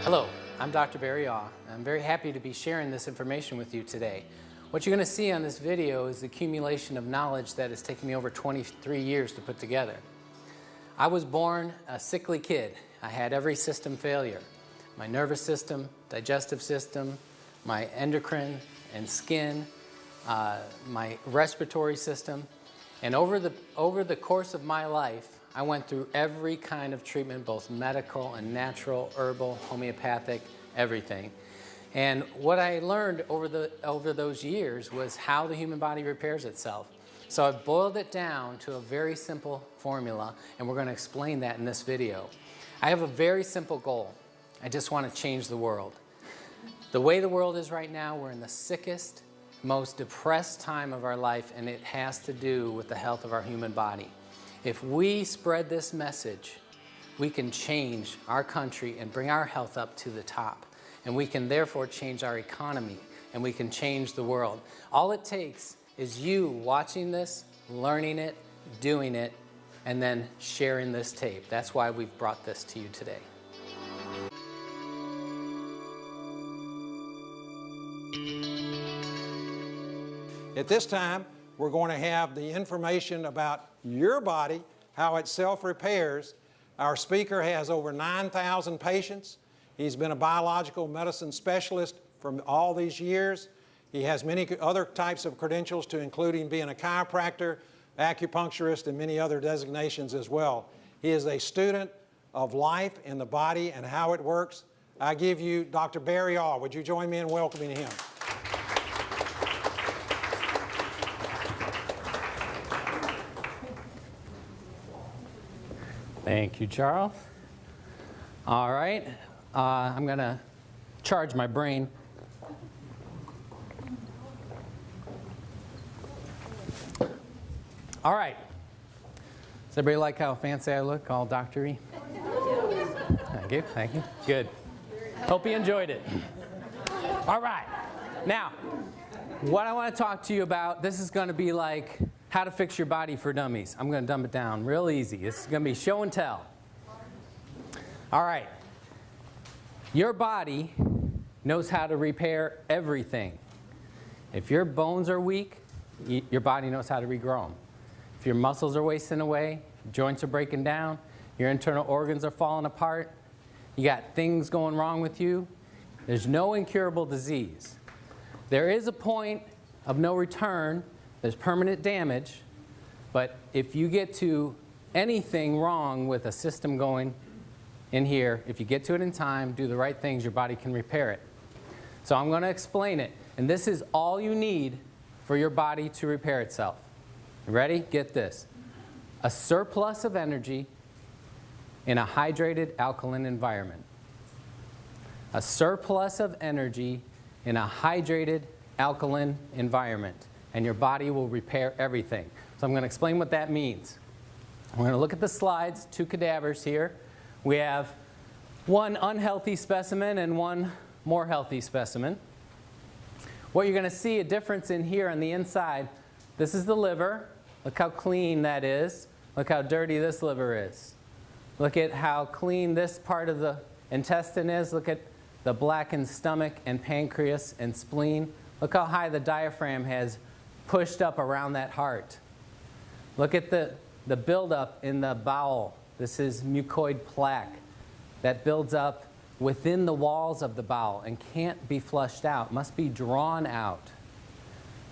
Hello, I'm Dr. Barry Aw. I'm very happy to be sharing this information with you today. What you're going to see on this video is the accumulation of knowledge that has taken me over 23 years to put together. I was born a sickly kid. I had every system failure. My nervous system, digestive system, my endocrine and skin, my respiratory system. And over the course of my life, I went through every kind of treatment, both medical and natural, herbal, homeopathic, everything. And what I learned over those years was how the human body repairs itself. So I've boiled it down to a very simple formula, and we're going to explain that in this video. I have a very simple goal. I just want to change the world. The way the world is right now, we're in the sickest, most depressed time of our life, and it has to do with the health of our human body. If we spread this message, we can change our country and bring our health up to the top. And we can therefore change our economy, and we can change the world. All it takes is you watching this, learning it, doing it, and then sharing this tape. That's why we've brought this to you today. At this time, we're going to have the information about your body, how it self-repairs. Our speaker has over 9,000 patients. He's been a biological medicine specialist for all these years. He has many other types of credentials, to including being a chiropractor, acupuncturist, and many other designations as well. He is a student of life in the body and how it works. I give you Dr. Barry Aw. Would you join me in welcoming him? Thank you, Charles. All right, I'm going to charge my brain. All right. Does everybody like how fancy I look, all doctor-y? Thank you, thank you. Good. Hope you enjoyed it. All right. Now, what I want to talk to you about, this is going to be like how to fix your body for dummies. I'm going to dumb it down real easy. It's going to be show and tell. All right. Your body knows how to repair everything. If your bones are weak, your body knows how to regrow them. If your muscles are wasting away, joints are breaking down, your internal organs are falling apart, you got things going wrong with you, there's no incurable disease. There is a point of no return. There's permanent damage, but if you get to anything wrong with a system going in here, if you get to it in time, do the right things, your body can repair it. So I'm going to explain it, and this is all you need for your body to repair itself. You ready? Get this. A surplus of energy in a hydrated alkaline environment. A surplus of energy in a hydrated alkaline environment. And your body will repair everything. So I'm going to explain what that means. We're going to look at the slides, two cadavers here. We have one unhealthy specimen and one more healthy specimen. What you're going to see a difference in here on the inside, this is the liver. Look how clean that is. Look how dirty this liver is. Look at how clean this part of the intestine is. Look at the blackened stomach and pancreas and spleen. Look how high the diaphragm has pushed up around that heart. Look at the buildup in the bowel. This is mucoid plaque that builds up within the walls of the bowel and can't be flushed out, must be drawn out.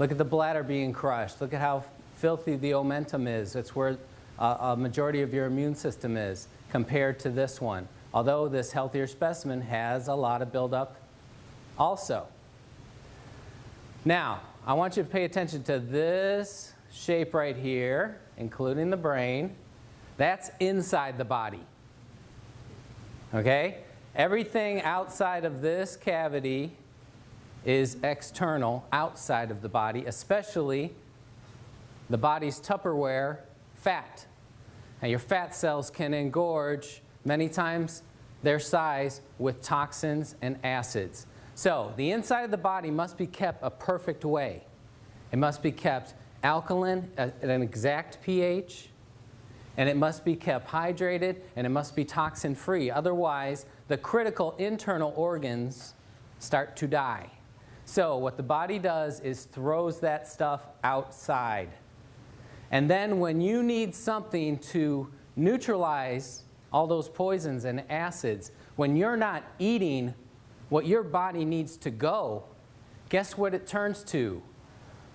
Look at the bladder being crushed. Look at how filthy the omentum is. It's where a majority of your immune system is compared to this one. Although this healthier specimen has a lot of buildup also. Now, I want you to pay attention to this shape right here, including the brain. That's inside the body. Okay? Everything outside of this cavity is external, outside of the body, especially the body's Tupperware, fat. Now, your fat cells can engorge many times their size with toxins and acids. So the inside of the body must be kept a perfect way. It must be kept alkaline at an exact pH. and it must be kept hydrated, and it must be toxin-free. Otherwise, the critical internal organs start to die. So what the body does is throws that stuff outside. And then when you need something to neutralize all those poisons and acids, when you're not eating what your body needs to go, guess what it turns to?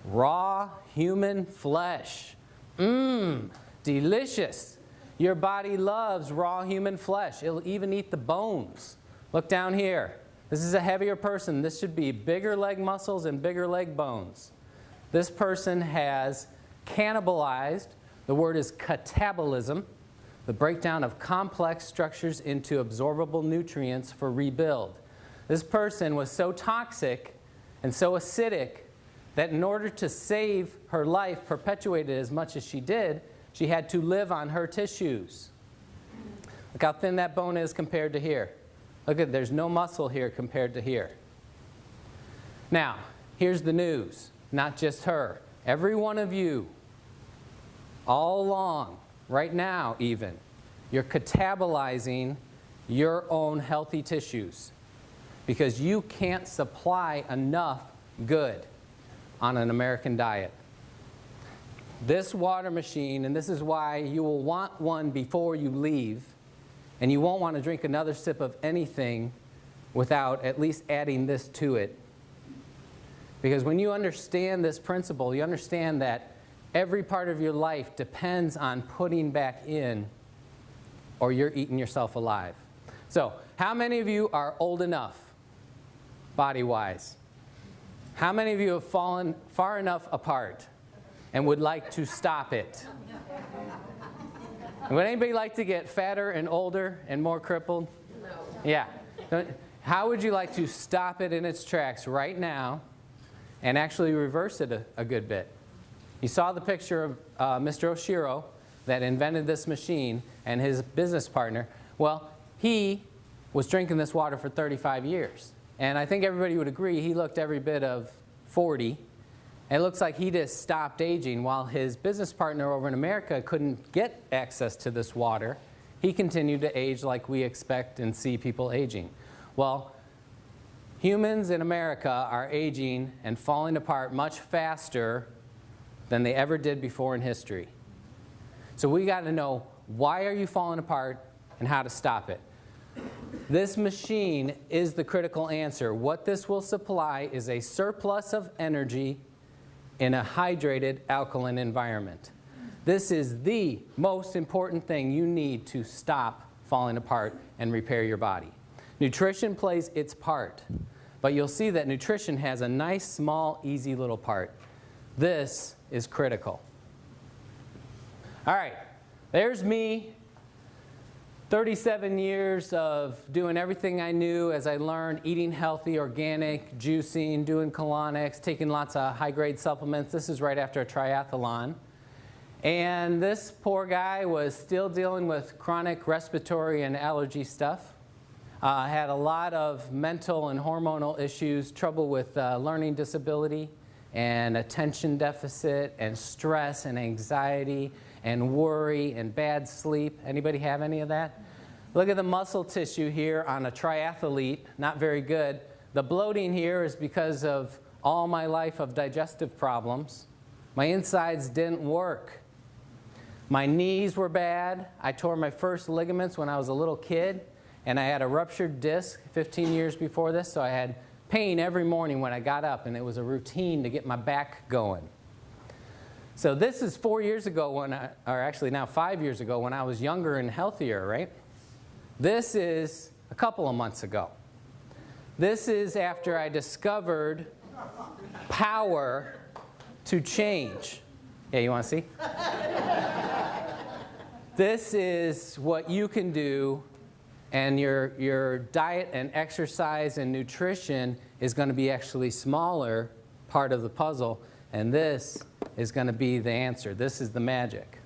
Raw human flesh. Mmm, delicious. Your body loves raw human flesh. It'll even eat the bones. Look down here. This is a heavier person. This should be bigger leg muscles and bigger leg bones. This person has cannibalized. The word is catabolism, the breakdown of complex structures into absorbable nutrients for rebuild. This person was so toxic and so acidic that in order to save her life, perpetuated as much as she did, she had to live on her tissues. Look how thin that bone is compared to here. Look at, there's no muscle here compared to here. Now, here's the news. Not just her. Every one of you, all along, right now even, you're catabolizing your own healthy tissues because you can't supply enough good on an American diet. This water machine, and this is why you will want one before you leave, and you won't want to drink another sip of anything without at least adding this to it. Because when you understand this principle, you understand that every part of your life depends on putting back in, or you're eating yourself alive. So, how many of you are old enough, body-wise? How many of you have fallen far enough apart and would like to stop it? Would anybody like to get fatter and older and more crippled? No. Yeah. How would you like to stop it in its tracks right now and actually reverse it a good bit? You saw the picture of Mr. Oshiro that invented this machine and his business partner. Well, he was drinking this water for 35 years. And I think everybody would agree he looked every bit of 40. And it looks like he just stopped aging while his business partner over in America couldn't get access to this water. He continued to age like we expect and see people aging. Well, humans in America are aging and falling apart much faster than they ever did before in history. So we got to know, why are you falling apart and how to stop it? This machine is the critical answer. What this will supply is a surplus of energy in a hydrated alkaline environment. This is the most important thing you need to stop falling apart and repair your body. Nutrition plays its part, but you'll see that nutrition has a nice, small, easy little part. This is critical. All right, there's me. 37 years of doing everything I knew as I learned, eating healthy, organic, juicing, doing colonics, taking lots of high-grade supplements. This is right after a triathlon. And this poor guy was still dealing with chronic respiratory and allergy stuff. Had a lot of mental and hormonal issues, trouble with learning disability and attention deficit and stress and anxiety and worry and bad sleep. Anybody have any of that? Look at the muscle tissue here on a triathlete, not very good. The bloating here is because of all my life of digestive problems. My insides didn't work. My knees were bad. I tore my first ligaments when I was a little kid, and I had a ruptured disc 15 years before this, so I had pain every morning when I got up, and it was a routine to get my back going. So this is 4 years ago or actually now 5 years ago when I was younger and healthier, right? This is a couple of months ago. This is after I discovered power to change. Yeah, you want to see? This is what you can do, and your diet and exercise and nutrition is going to be actually smaller part of the puzzle, and this is going to be the answer. This is the magic.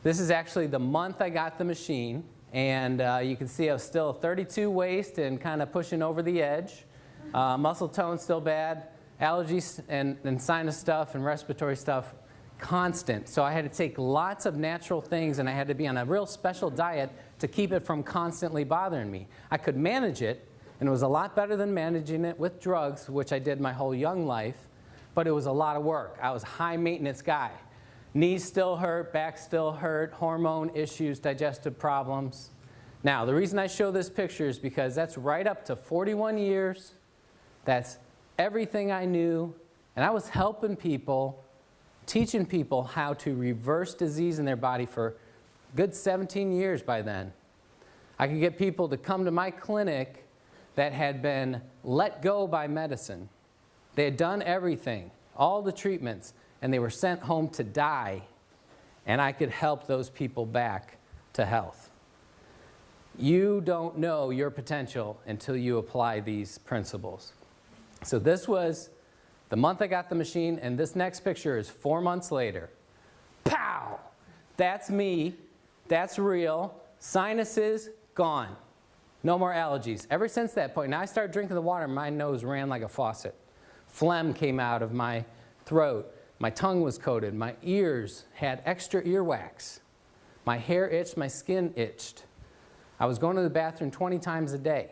This is actually the month I got the machine, and you can see I was still 32 waist and kind of pushing over the edge. Muscle tone still bad. Allergies and sinus stuff and respiratory stuff constant. So I had to take lots of natural things, and I had to be on a real special diet to keep it from constantly bothering me. I could manage it, and it was a lot better than managing it with drugs, which I did my whole young life, but it was a lot of work. I was a high-maintenance guy. Knees still hurt, back still hurt, hormone issues, digestive problems. Now, the reason I show this picture is because that's right up to 41 years. That's everything I knew, and I was helping people, teaching people how to reverse disease in their body for a good 17 years by then. I could get people to come to my clinic that had been let go by medicine. They had done everything, all the treatments, and they were sent home to die, and I could help those people back to health. You don't know your potential until you apply these principles. So this was the month I got the machine, and this next picture is 4 months later. Pow! That's me. That's real. Sinuses, gone. No more allergies. Ever since that point, now I started drinking the water, my nose ran like a faucet. Phlegm came out of my throat. My tongue was coated. My ears had extra earwax. My hair itched. My skin itched. I was going to the bathroom 20 times a day.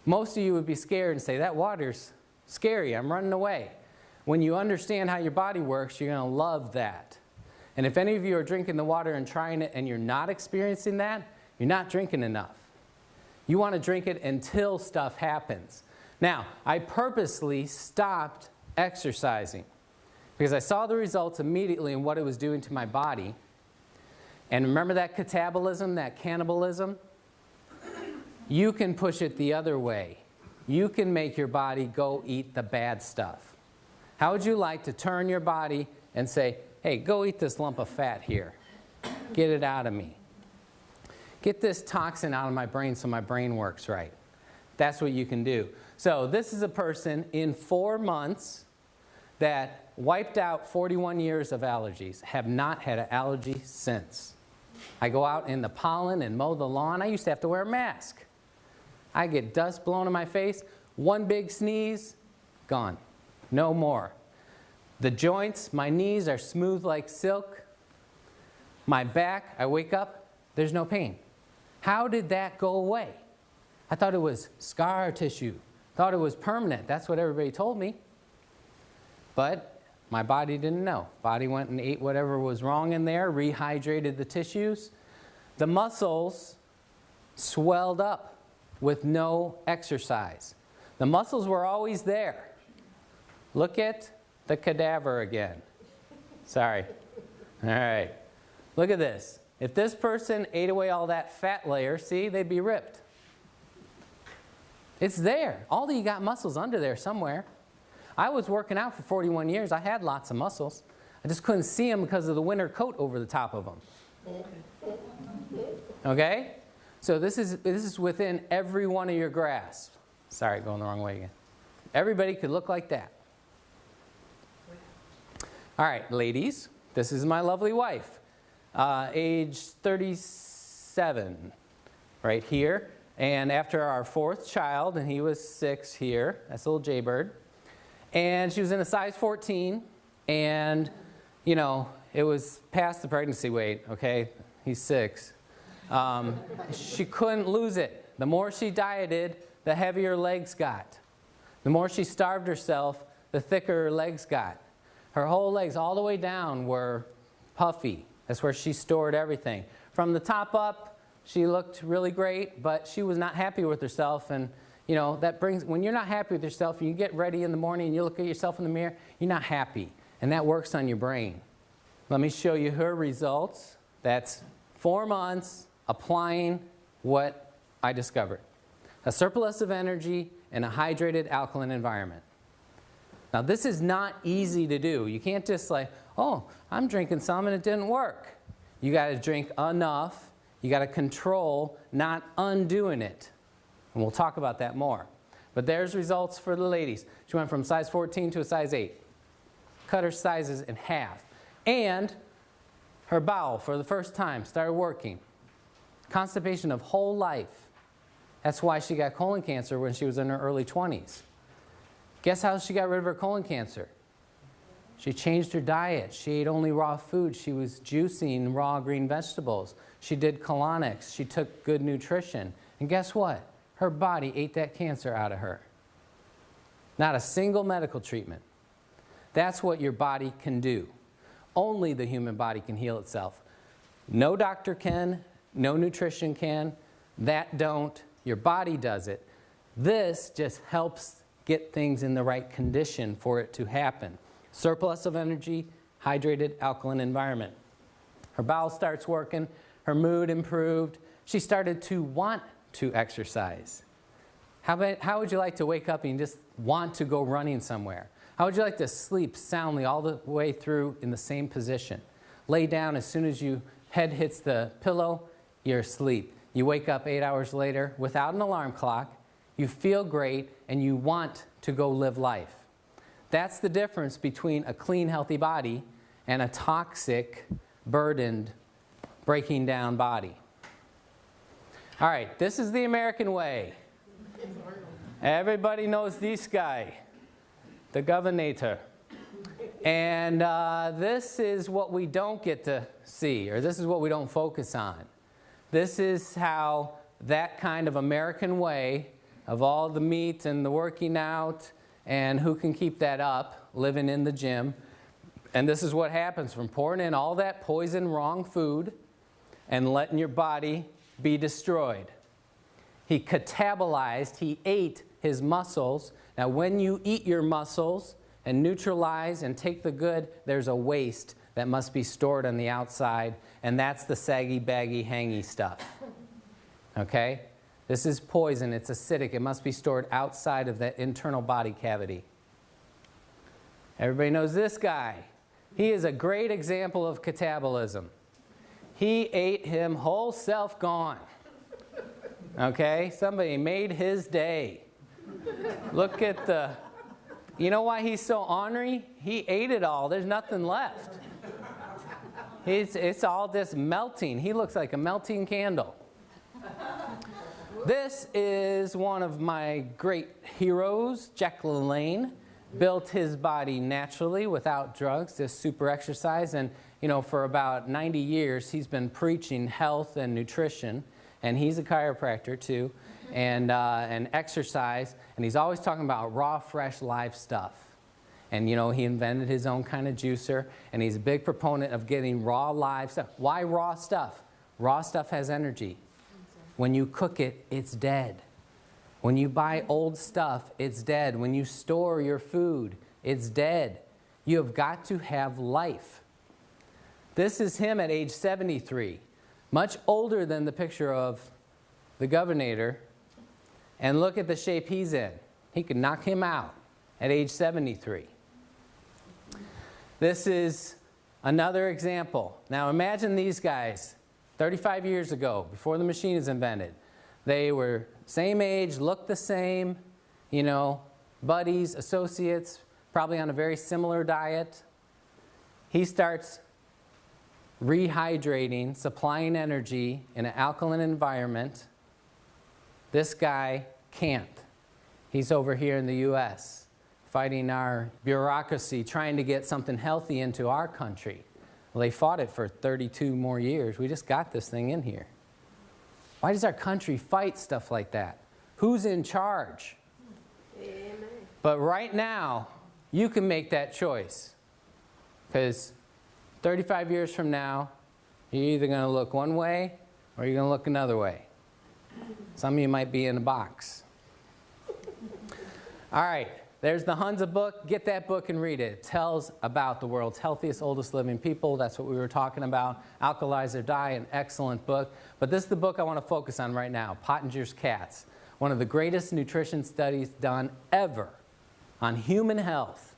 Most of you would be scared and say, that water's scary. I'm running away. When you understand how your body works, you're going to love that. And if any of you are drinking the water and trying it and you're not experiencing that, you're not drinking enough. You want to drink it until stuff happens. Now, I purposely stopped exercising because I saw the results immediately in what it was doing to my body. And remember that catabolism, that cannibalism? You can push it the other way. You can make your body go eat the bad stuff. How would you like to turn your body and say, hey, go eat this lump of fat here. Get it out of me. Get this toxin out of my brain so my brain works right. That's what you can do. So this is a person in 4 months that wiped out 41 years of allergies, have not had an allergy since. I go out in the pollen and mow the lawn. I used to have to wear a mask. I get dust blown in my face. One big sneeze, gone. No more. The joints, my knees are smooth like silk. My back, I wake up, there's no pain. How did that go away? I thought it was scar tissue. Thought it was permanent. That's what everybody told me. But my body didn't know. Body went and ate whatever was wrong in there, rehydrated the tissues. The muscles swelled up with no exercise. The muscles were always there. Look at the cadaver again. Sorry. All right. Look at this. If this person ate away all that fat layer, see, they'd be ripped. It's there. All you got muscles under there somewhere. I was working out for 41 years. I had lots of muscles. I just couldn't see them because of the winter coat over the top of them. Okay? So this is within every one of your grasps. Sorry, going the wrong way again. Everybody could look like that. All right, ladies, this is my lovely wife, age 37, right here. And after our 4th child, and he was 6 here, that's a little jaybird. And she was in a size 14, and, you know, it was past the pregnancy weight, okay? He's 6. She couldn't lose it. The more she dieted, the heavier her legs got. The more she starved herself, the thicker her legs got. Her whole legs all the way down were puffy. That's where she stored everything. From the top up, she looked really great, but she was not happy with herself. And, you know, that brings, when you're not happy with yourself, and you get ready in the morning and you look at yourself in the mirror, you're not happy. And that works on your brain. Let me show you her results. That's 4 months applying what I discovered. A surplus of energy in a hydrated alkaline environment. Now this is not easy to do. You can't just like, oh, I'm drinking some and it didn't work. You got to drink enough. You got to control, not undoing it. And we'll talk about that more. But there's results for the ladies. She went from size 14 to a size 8. Cut her sizes in half. And her bowel, for the first time, started working. Constipation of whole life. That's why she got colon cancer when she was in her early 20s. Guess how she got rid of her colon cancer? She changed her diet. She ate only raw food. She was juicing raw green vegetables. She did colonics. She took good nutrition. And guess what? Her body ate that cancer out of her. Not a single medical treatment. That's what your body can do. Only the human body can heal itself. No doctor can, no nutrition can, that don't, your body does it. This just helps get things in the right condition for it to happen. Surplus of energy, hydrated, alkaline environment. Her bowel starts working, her mood improved. She started to want to exercise. How would you like to wake up and just want to go running somewhere? How would you like to sleep soundly all the way through in the same position? Lay down, as soon as your head hits the pillow, you're asleep. You wake up 8 hours later without an alarm clock, you feel great, and you want to go live life. That's the difference between a clean, healthy body and a toxic, burdened, breaking down body. All right, this is the American way. Everybody knows this guy, the governor. And this is what we don't get to see, or this is what we don't focus on. This is how that kind of American way of all the meat and the working out, and who can keep that up, living in the gym. And this is what happens from pouring in all that poison, wrong food and letting your body be destroyed. He catabolized, he ate his muscles. Now when you eat your muscles and neutralize and take the good, there's a waste that must be stored on the outside, and that's the saggy, baggy, hangy stuff. Okay? This is poison, it's acidic, it must be stored outside of that internal body cavity. Everybody knows this guy. He is a great example of catabolism. He ate him whole self gone. Okay? Somebody made his day. Look at the... You know why he's so ornery? He ate it all. There's nothing left. It's all just melting. He looks like a melting candle. This is one of my great heroes, Jack LaLanne. Built his body naturally without drugs, just super exercise. And you know, for about 90 years, he's been preaching health and nutrition. And he's a chiropractor too, and exercise. And he's always talking about raw, fresh, live stuff. And you know, he invented his own kind of juicer. And he's a big proponent of getting raw, live stuff. Why raw stuff? Raw stuff has energy. When you cook it, it's dead. When you buy old stuff, it's dead. When you store your food, it's dead. You have got to have life. This is him at age 73, much older than the picture of the governor. And look at the shape he's in. He could knock him out at age 73. This is another example. Now imagine these guys 35 years ago, before the machine is invented. They were same age, looked the same, you know, buddies, associates, probably on a very similar diet. He starts rehydrating, supplying energy in an alkaline environment. This guy can't. He's over here in the US, fighting our bureaucracy, trying to get something healthy into our country. Well, they fought it for 32 more years. We just got this thing in here. Why does our country fight stuff like that? Who's in charge? Amen. But right now, you can make that choice. Because 35 years from now, you're either going to look one way or you're going to look another way. Some of you might be in a box. All right. There's the Hunza book. Get that book and read it. It tells about the world's healthiest, oldest living people. That's what we were talking about. Alkalize or Die, an excellent book. But this is the book I want to focus on right now, Pottinger's Cats. One of the greatest nutrition studies done ever on human health,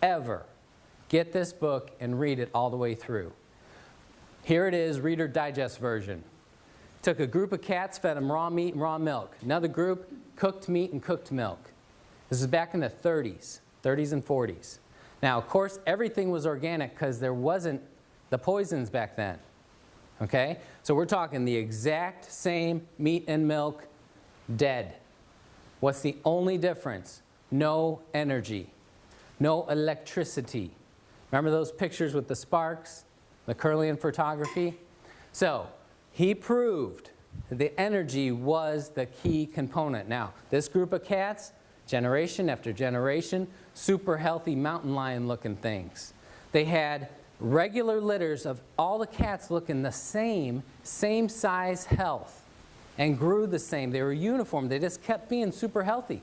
ever. Get this book and read it all the way through. Here it is, Reader Digest version. Took a group of cats, fed them raw meat and raw milk. Another group, cooked meat and cooked milk. This is back in the 30s and 40s. Now, of course, everything was organic because there wasn't the poisons back then. Okay? So we're talking the exact same meat and milk, dead. What's the only difference? No energy, no electricity, Remember those pictures with the sparks, the Kirlian photography? So he proved that the energy was the key component. Now, this group of cats, generation after generation, super healthy mountain lion looking things. They had regular litters of all the cats looking the same size health, and grew the same. They were uniform. They just kept being super healthy.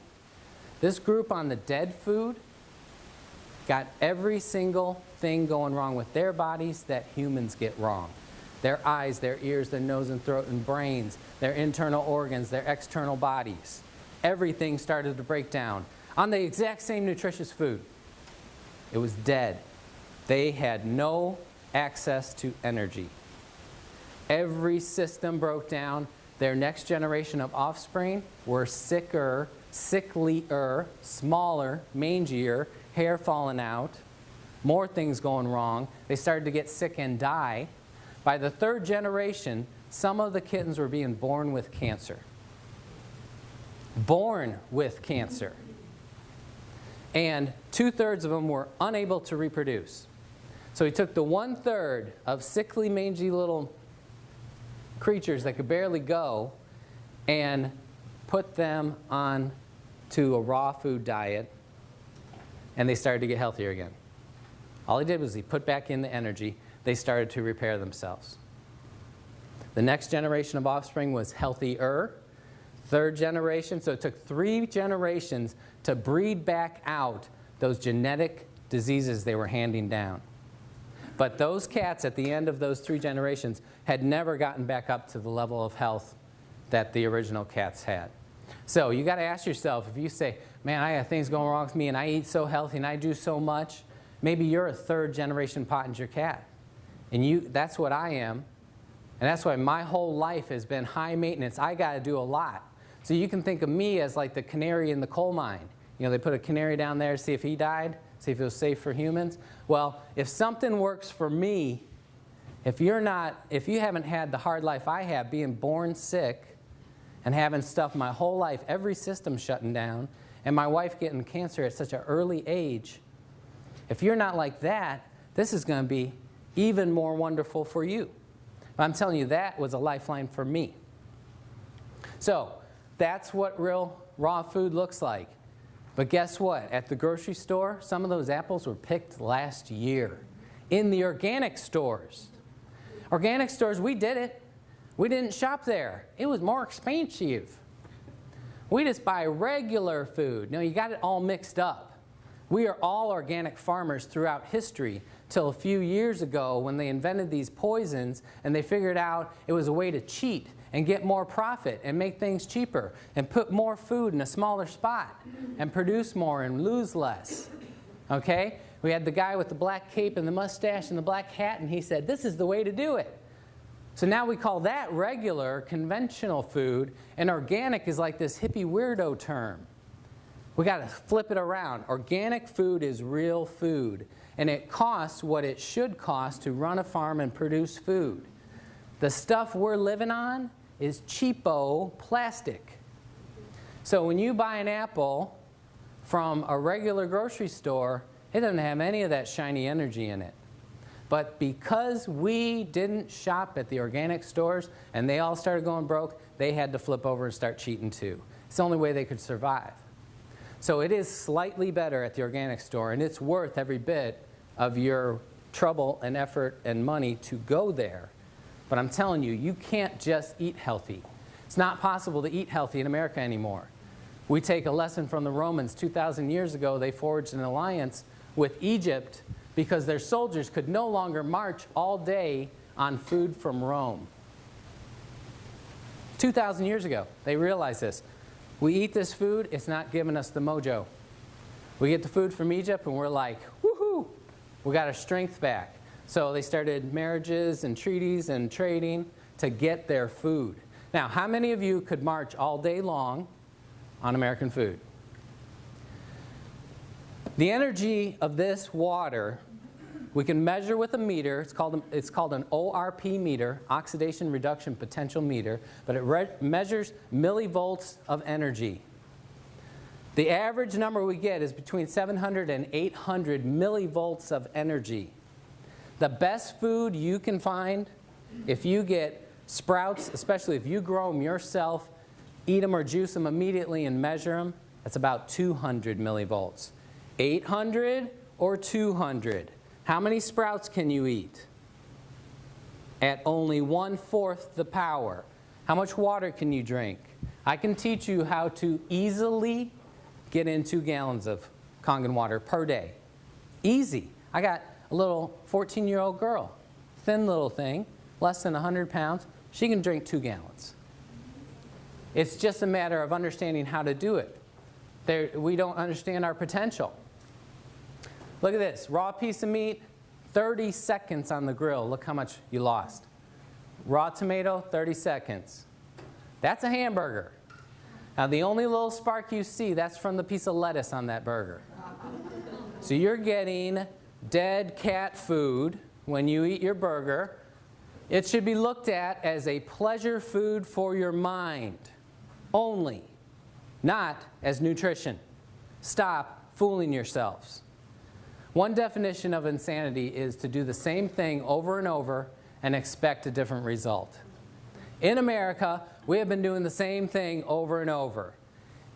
This group on the dead food got every single thing going wrong with their bodies that humans get wrong. Their eyes, their ears, their nose and throat and brains, their internal organs, their external bodies. Everything started to break down on the exact same nutritious food. It was dead. They had no access to energy. Every system broke down. Their next generation of offspring were sicker, sicklier, smaller, mangier, hair falling out, more things going wrong. They started to get sick and die. By the third generation, some of the kittens were being born with cancer. Born with cancer. And 2/3 of them were unable to reproduce. So he took the 1/3 of sickly, mangy little creatures that could barely go and put them on to a raw food diet, and they started to get healthier again. All he did was he put back in the energy. They started to repair themselves. The next generation of offspring was healthier. Third generation, so it took 3 generations to breed back out those genetic diseases they were handing down. But those cats at the end of those 3 generations had never gotten back up to the level of health that the original cats had. So you got to ask yourself, if you say, man, I have things going wrong with me and I eat so healthy and I do so much, maybe you're a 3rd generation Pottinger cat. And that's what I am. And that's why my whole life has been high maintenance. I got to do a lot. So you can think of me as like the canary in the coal mine. You know, they put a canary down there to see if he died, see if it was safe for humans. Well, if something works for me, if you haven't had the hard life I have, being born sick and having stuff my whole life, every system shutting down, and my wife getting cancer at such an early age, if you're not like that, this is going to be even more wonderful for you. But I'm telling you, that was a lifeline for me. So that's what real raw food looks like. But guess what? At the grocery store, some of those apples were picked last year. In the organic stores. Organic stores, we did it. We didn't shop there. It was more expensive. We just buy regular food. No, you got it all mixed up. We are all organic farmers throughout history till a few years ago when they invented these poisons and they figured out it was a way to cheat and get more profit and make things cheaper and put more food in a smaller spot and produce more and lose less. Okay? We had the guy with the black cape and the mustache and the black hat, and he said, this is the way to do it. So now we call that regular, conventional food, and organic is like this hippie weirdo term. We got to flip it around. Organic food is real food, and it costs what it should cost to run a farm and produce food. The stuff we're living on is cheapo plastic. So when you buy an apple from a regular grocery store, it doesn't have any of that shiny energy in it. But because we didn't shop at the organic stores and they all started going broke, they had to flip over and start cheating too. It's the only way they could survive. So it is slightly better at the organic store, and it's worth every bit of your trouble and effort and money to go there. But I'm telling you, you can't just eat healthy. It's not possible to eat healthy in America anymore. We take a lesson from the Romans. 2,000 years ago, they forged an alliance with Egypt because their soldiers could no longer march all day on food from Rome. 2,000 years ago, they realized this. We eat this food, it's not giving us the mojo. We get the food from Egypt and we're like, woohoo, we got our strength back. So they started marriages and treaties and trading to get their food. Now, how many of you could march all day long on American food? The energy of this water, we can measure with a meter. It's called an ORP meter, oxidation reduction potential meter, but it measures millivolts of energy. The average number we get is between 700 and 800 millivolts of energy. The best food you can find, if you get sprouts, especially if you grow them yourself, eat them or juice them immediately and measure them, that's about 200 millivolts. 800 or 200. How many sprouts can you eat? At only 1/4 the power. How much water can you drink? I can teach you how to easily get in 2 gallons of Kangen water per day. Easy. I got a little 14-year-old girl, thin little thing, less than 100 pounds. She can drink 2 gallons. It's just a matter of understanding how to do it. We don't understand our potential. Look at this. Raw piece of meat, 30 seconds on the grill. Look how much you lost. Raw tomato, 30 seconds. That's a hamburger. Now, the only little spark you see, that's from the piece of lettuce on that burger. So you're getting dead cat food when you eat your burger. It should be looked at as a pleasure food for your mind only, not as nutrition. Stop fooling yourselves. One definition of insanity is to do the same thing over and over and expect a different result. In America, we have been doing the same thing over and over.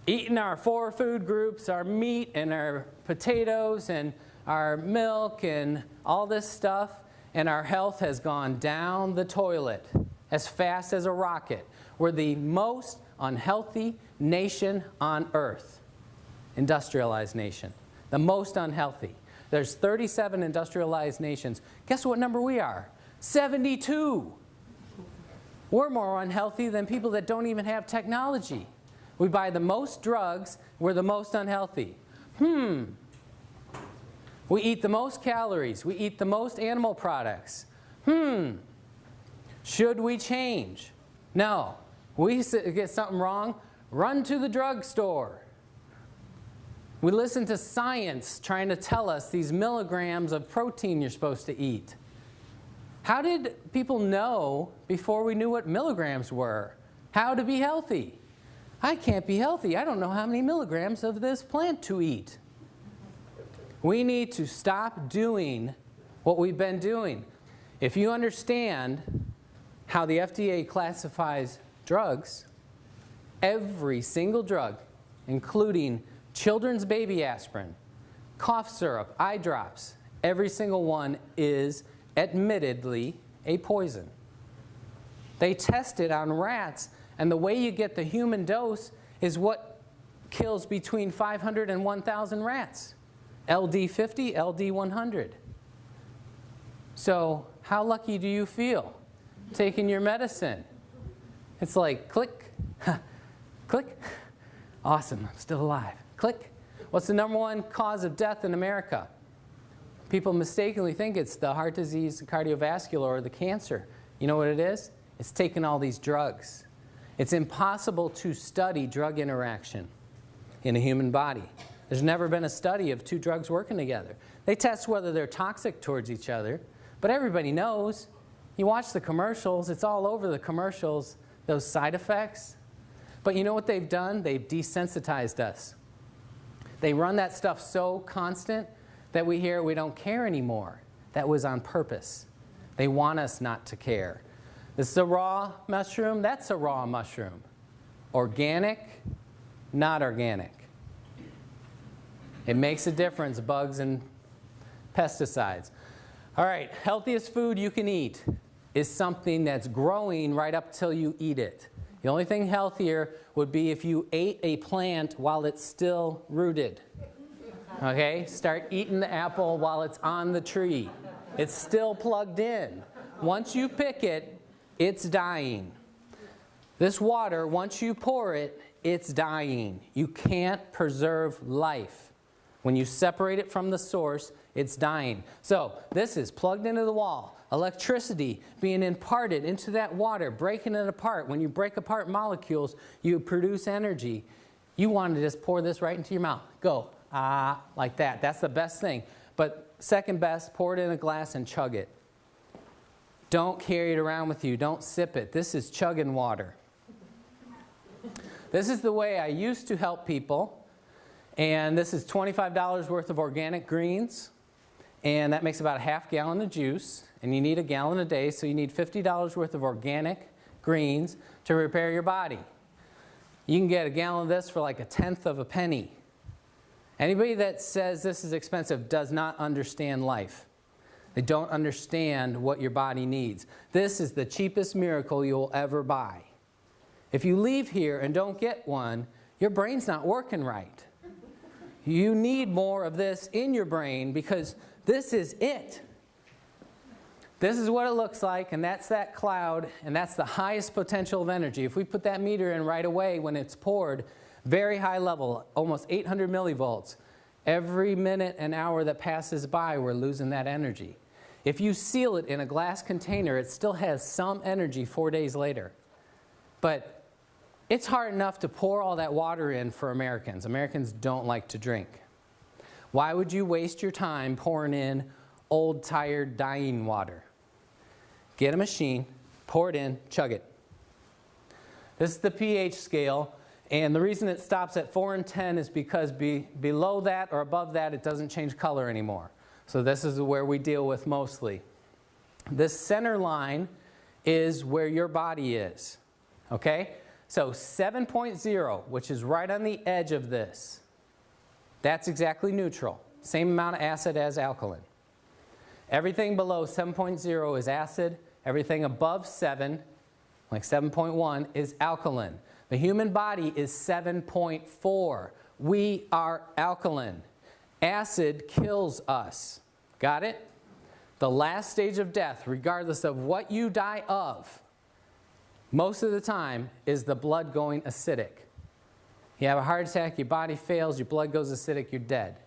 Eating our 4 food groups, our meat and our potatoes and our milk and all this stuff, and our health has gone down the toilet as fast as a rocket. We're the most unhealthy nation on earth. Industrialized nation. The most unhealthy. There's 37 industrialized nations. Guess what number we are? 72. We're more unhealthy than people that don't even have technology. We buy the most drugs. We're the most unhealthy. We eat the most calories. We eat the most animal products. Should we change? No. We get something wrong, run to the drugstore. We listen to science trying to tell us these milligrams of protein you're supposed to eat. How did people know before we knew what milligrams were? How to be healthy? I can't be healthy. I don't know how many milligrams of this plant to eat. We need to stop doing what we've been doing. If you understand how the FDA classifies drugs, every single drug, including children's baby aspirin, cough syrup, eye drops, every single one is admittedly a poison. They test it on rats, and the way you get the human dose is what kills between 500 and 1,000 rats. LD50, LD100. So how lucky do you feel taking your medicine? It's like click, click, awesome, I'm still alive. Click. What's the #1 cause of death in America? People mistakenly think it's the heart disease, the cardiovascular, or the cancer. You know what it is? It's taking all these drugs. It's impossible to study drug interaction in a human body. There's never been a study of 2 drugs working together. They test whether they're toxic towards each other, but everybody knows. You watch the commercials, it's all over the commercials, those side effects. But you know what they've done? They've desensitized us. They run that stuff so constant that we hear we don't care anymore. That was on purpose. They want us not to care. This is a raw mushroom. That's a raw mushroom. Organic, not organic. It makes a difference, bugs and pesticides. All right, healthiest food you can eat is something that's growing right up till you eat it. The only thing healthier would be if you ate a plant while it's still rooted. Okay? Start eating the apple while it's on the tree. It's still plugged in. Once you pick it, it's dying. This water, once you pour it, it's dying. You can't preserve life. When you separate it from the source, it's dying. So this is plugged into the wall. Electricity being imparted into that water, breaking it apart. When you break apart molecules, you produce energy. You want to just pour this right into your mouth. Go, like that. That's the best thing. But second best, pour it in a glass and chug it. Don't carry it around with you. Don't sip it. This is chugging water. This is the way I used to help people. And this is $25 worth of organic greens. And that makes about a half gallon of juice. And you need a gallon a day, so you need $50 worth of organic greens to repair your body. You can get a gallon of this for like a tenth of a penny. Anybody that says this is expensive does not understand life. They don't understand what your body needs. This is the cheapest miracle you'll ever buy. If you leave here and don't get one, your brain's not working right. You need more of this in your brain because this is it. This is what it looks like, and that's that cloud, and that's the highest potential of energy. If we put that meter in right away when it's poured, very high level, almost 800 millivolts. Every minute and hour that passes by, we're losing that energy. If you seal it in a glass container, it still has some energy 4 days later. But it's hard enough to pour all that water in for Americans. Americans don't like to drink. Why would you waste your time pouring in old, tired, dying water? Get a machine, pour it in, chug it. This is the pH scale, and the reason it stops at 4 and 10 is because below that or above that, it doesn't change color anymore. So this is where we deal with mostly. This center line is where your body is, okay? So 7.0, which is right on the edge of this, that's exactly neutral. Same amount of acid as alkaline. Everything below 7.0 is acid. Everything above 7, like 7.1, is alkaline. The human body is 7.4. We are alkaline. Acid kills us. Got it? The last stage of death, regardless of what you die of, most of the time is the blood going acidic. You have a heart attack, your body fails, your blood goes acidic, you're dead.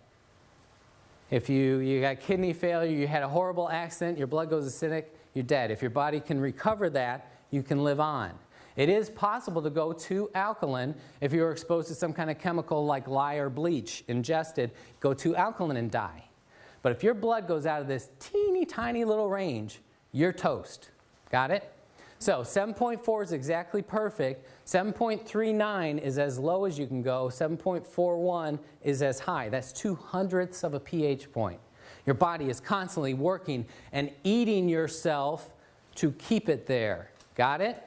If you got kidney failure, you had a horrible accident, your blood goes acidic, you're dead. If your body can recover that, you can live on. It is possible to go to alkaline if you were exposed to some kind of chemical like lye or bleach ingested, go to alkaline and die. But if your blood goes out of this teeny tiny little range, you're toast. Got it? So 7.4 is exactly perfect. 7.39 is as low as you can go. 7.41 is as high. That's 2/100ths of a pH point. Your body is constantly working and eating yourself to keep it there. Got it?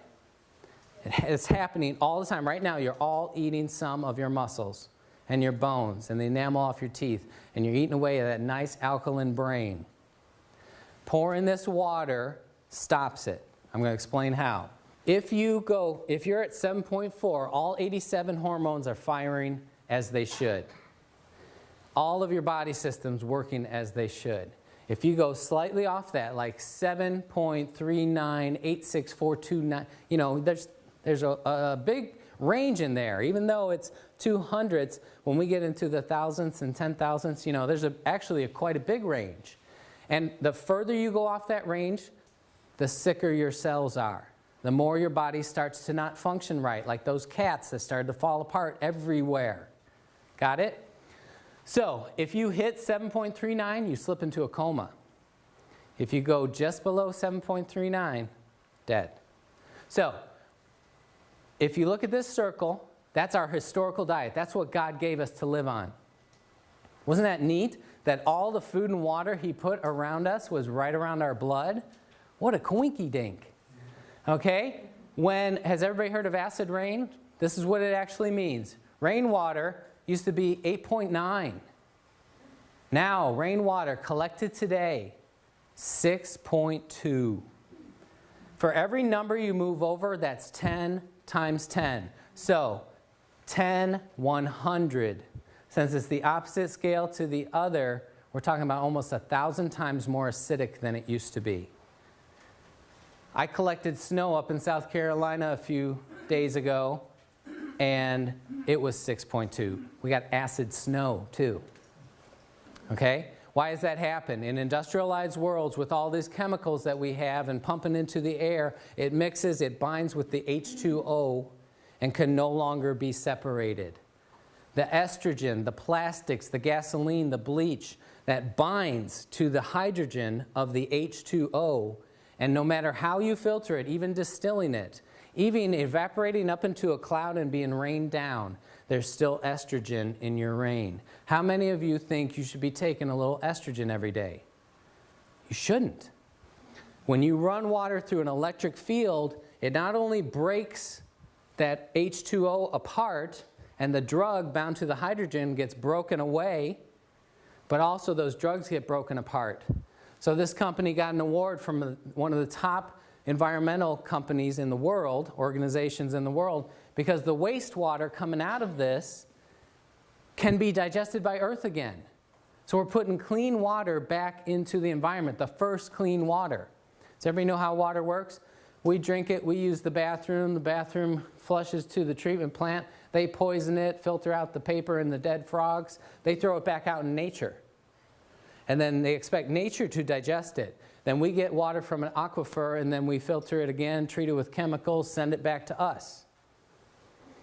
It's happening all the time. Right now, you're all eating some of your muscles and your bones and the enamel off your teeth, and you're eating away at that nice alkaline brain. Pouring this water stops it. I'm going to explain how. If you're at 7.4, all 87 hormones are firing as they should. All of your body systems working as they should. If you go slightly off that, like 7.39, 86429, you know, there's a big range in there. Even though it's 2/100ths, when we get into the thousandths and 10,000ths, you know, there's actually quite a big range. And the further you go off that range, the sicker your cells are. The more your body starts to not function right, like those cats that started to fall apart everywhere. Got it? So if you hit 7.39, you slip into a coma. If you go just below 7.39, dead. So if you look at this circle, that's our historical diet. That's what God gave us to live on. Wasn't that neat? That all the food and water He put around us was right around our blood? What a coinky-dink. Okay? Has everybody heard of acid rain? This is what it actually means. Rainwater used to be 8.9. Now, rainwater collected today, 6.2. For every number you move over, that's 10 times 10. So, 10, 100. Since it's the opposite scale to the other, we're talking about almost 1,000 times more acidic than it used to be. I collected snow up in South Carolina a few days ago, and it was 6.2. We got acid snow, too. Okay? Why does that happen? In industrialized worlds, with all these chemicals that we have and pumping into the air, it mixes, it binds with the H2O, and can no longer be separated. The estrogen, the plastics, the gasoline, the bleach, that binds to the hydrogen of the H2O And no matter how you filter it, even distilling it, even evaporating up into a cloud and being rained down, there's still estrogen in your rain. How many of you think you should be taking a little estrogen every day? You shouldn't. When you run water through an electric field, it not only breaks that H2O apart and the drug bound to the hydrogen gets broken away, but also those drugs get broken apart. So this company got an award from one of the top environmental companies in the world, organizations in the world, because the wastewater coming out of this can be digested by Earth again. So we're putting clean water back into the environment, the first clean water. Does everybody know how water works? We drink it, we use the bathroom flushes to the treatment plant, they poison it, filter out the paper and the dead frogs, they throw it back out in nature. And then they expect nature to digest it. Then we get water from an aquifer and then we filter it again, treat it with chemicals, send it back to us.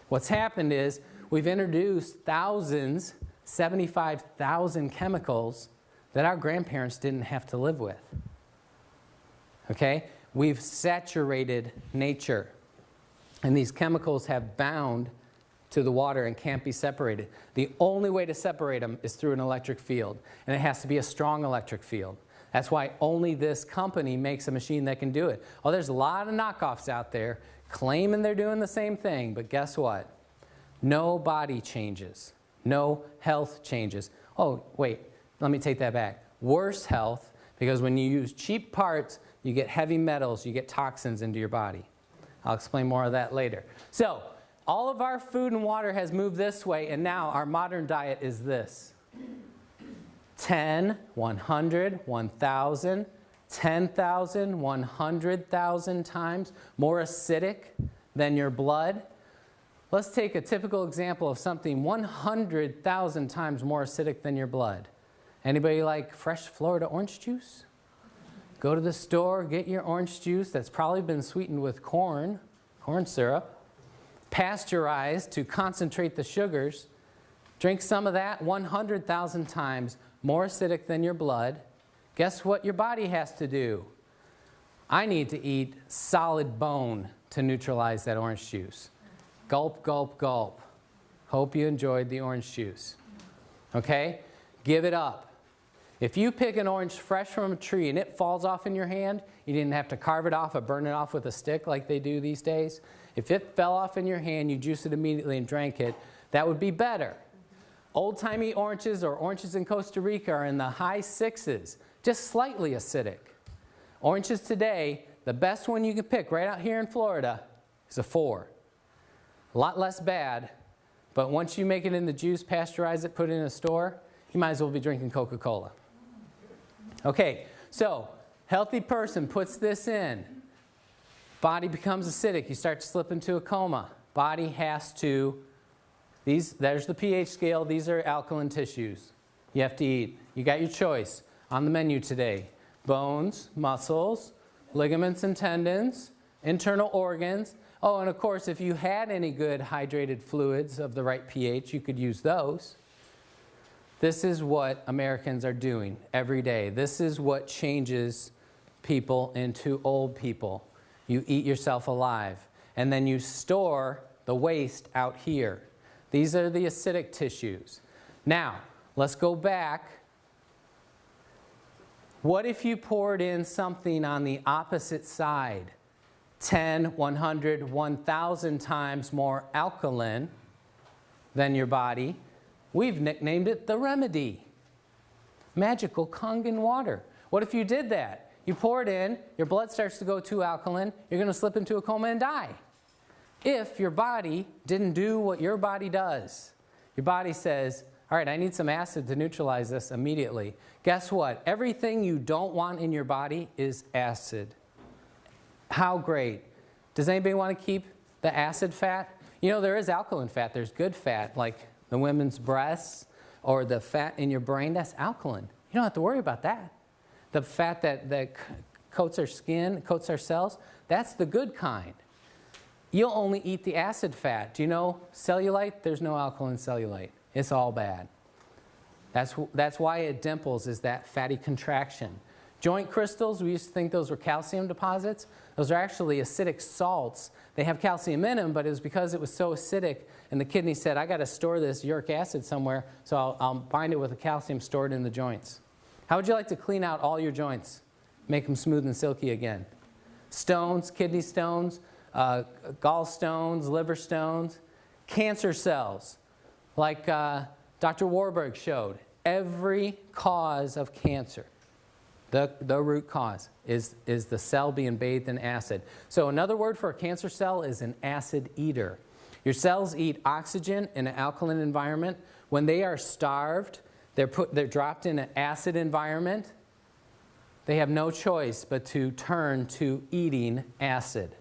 What's happened is we've introduced thousands, 75,000 chemicals that our grandparents didn't have to live with. Okay? We've saturated nature. And these chemicals have bound to the water and can't be separated. The only way to separate them is through an electric field. And it has to be a strong electric field. That's why only this company makes a machine that can do it. Oh, there's a lot of knockoffs out there claiming they're doing the same thing, but guess what? No body changes. No health changes. Oh, wait, let me take that back. Worse health, because when you use cheap parts, you get heavy metals, you get toxins into your body. I'll explain more of that later. So, all of our food and water has moved this way, and now our modern diet is this. 10, 100, 1,000, 10,000, 100,000 times more acidic than your blood. Let's take a typical example of something 100,000 times more acidic than your blood. Anybody like fresh Florida orange juice? Go to the store, get your orange juice that's probably been sweetened with corn syrup, pasteurized to concentrate the sugars. Drink some of that, 100,000 times more acidic than your blood. Guess what your body has to do? I need to eat solid bone to neutralize that orange juice. Gulp, gulp, gulp. Hope you enjoyed the orange juice. Okay? Give it up. If you pick an orange fresh from a tree and it falls off in your hand, you didn't have to carve it off or burn it off with a stick like they do these days. If it fell off in your hand, you juice it immediately and drank it, that would be better. Old-timey oranges or oranges in Costa Rica are in the high 6s, just slightly acidic. Oranges today, the best one you can pick right out here in Florida is a 4. A lot less bad, but once you make it in the juice, pasteurize it, put it in a store, you might as well be drinking Coca-Cola. Okay, so healthy person puts this in. Body becomes acidic. You start to slip into a coma. Body has to, there's the pH scale. These are alkaline tissues you have to eat. You got your choice on the menu today. Bones, muscles, ligaments and tendons, internal organs. Oh, and of course, if you had any good hydrated fluids of the right pH, you could use those. This is what Americans are doing every day. This is what changes people into old people. You eat yourself alive, and then you store the waste out here. These are the acidic tissues. Now, let's go back. What if you poured in something on the opposite side? 10, 100, 1,000 times more alkaline than your body. We've nicknamed it the remedy. Magical Kangen water. What if you did that? You pour it in, your blood starts to go too alkaline, you're going to slip into a coma and die. If your body didn't do what your body does. Your body says, all right, I need some acid to neutralize this immediately. Guess what? Everything you don't want in your body is acid. How great. Does anybody want to keep the acid fat? You know, there is alkaline fat. There's good fat, like the women's breasts or the fat in your brain. That's alkaline. You don't have to worry about that. The fat that coats our skin, coats our cells, that's the good kind. You'll only eat the acid fat. Do you know cellulite? There's no alkaline cellulite. It's all bad. That's why it dimples, is that fatty contraction. Joint crystals, we used to think those were calcium deposits. Those are actually acidic salts. They have calcium in them, but it was because it was so acidic, and the kidney said, I got to store this uric acid somewhere, so I'll bind it with the calcium stored in the joints. How would you like to clean out all your joints? Make them smooth and silky again. Stones, kidney stones, gallstones, liver stones, cancer cells, like Dr. Warburg showed. Every cause of cancer, the root cause, is the cell being bathed in acid. So another word for a cancer cell is an acid eater. Your cells eat oxygen in an alkaline environment. When they are starved, they're dropped in an acid environment. They have no choice but to turn to eating acid.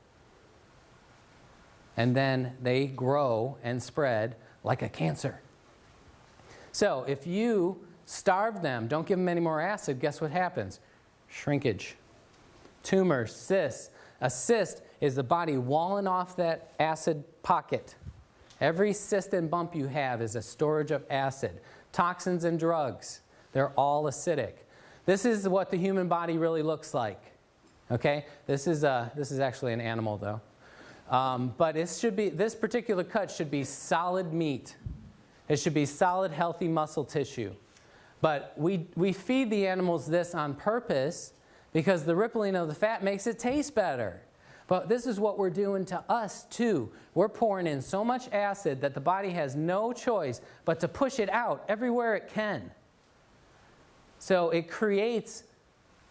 And then they grow and spread like a cancer. So if you starve them, don't give them any more acid, guess what happens? Shrinkage. Tumors, cysts. A cyst is the body walling off that acid pocket. Every cyst and bump you have is a storage of acid. Toxins and drugs, they're all acidic. This is what the human body really looks like. Okay? This is actually an animal, though. But this particular cut should be solid meat. It should be solid, healthy muscle tissue. But we feed the animals this on purpose because the rippling of the fat makes it taste better. But this is what we're doing to us, too. We're pouring in so much acid that the body has no choice but to push it out everywhere it can. So it creates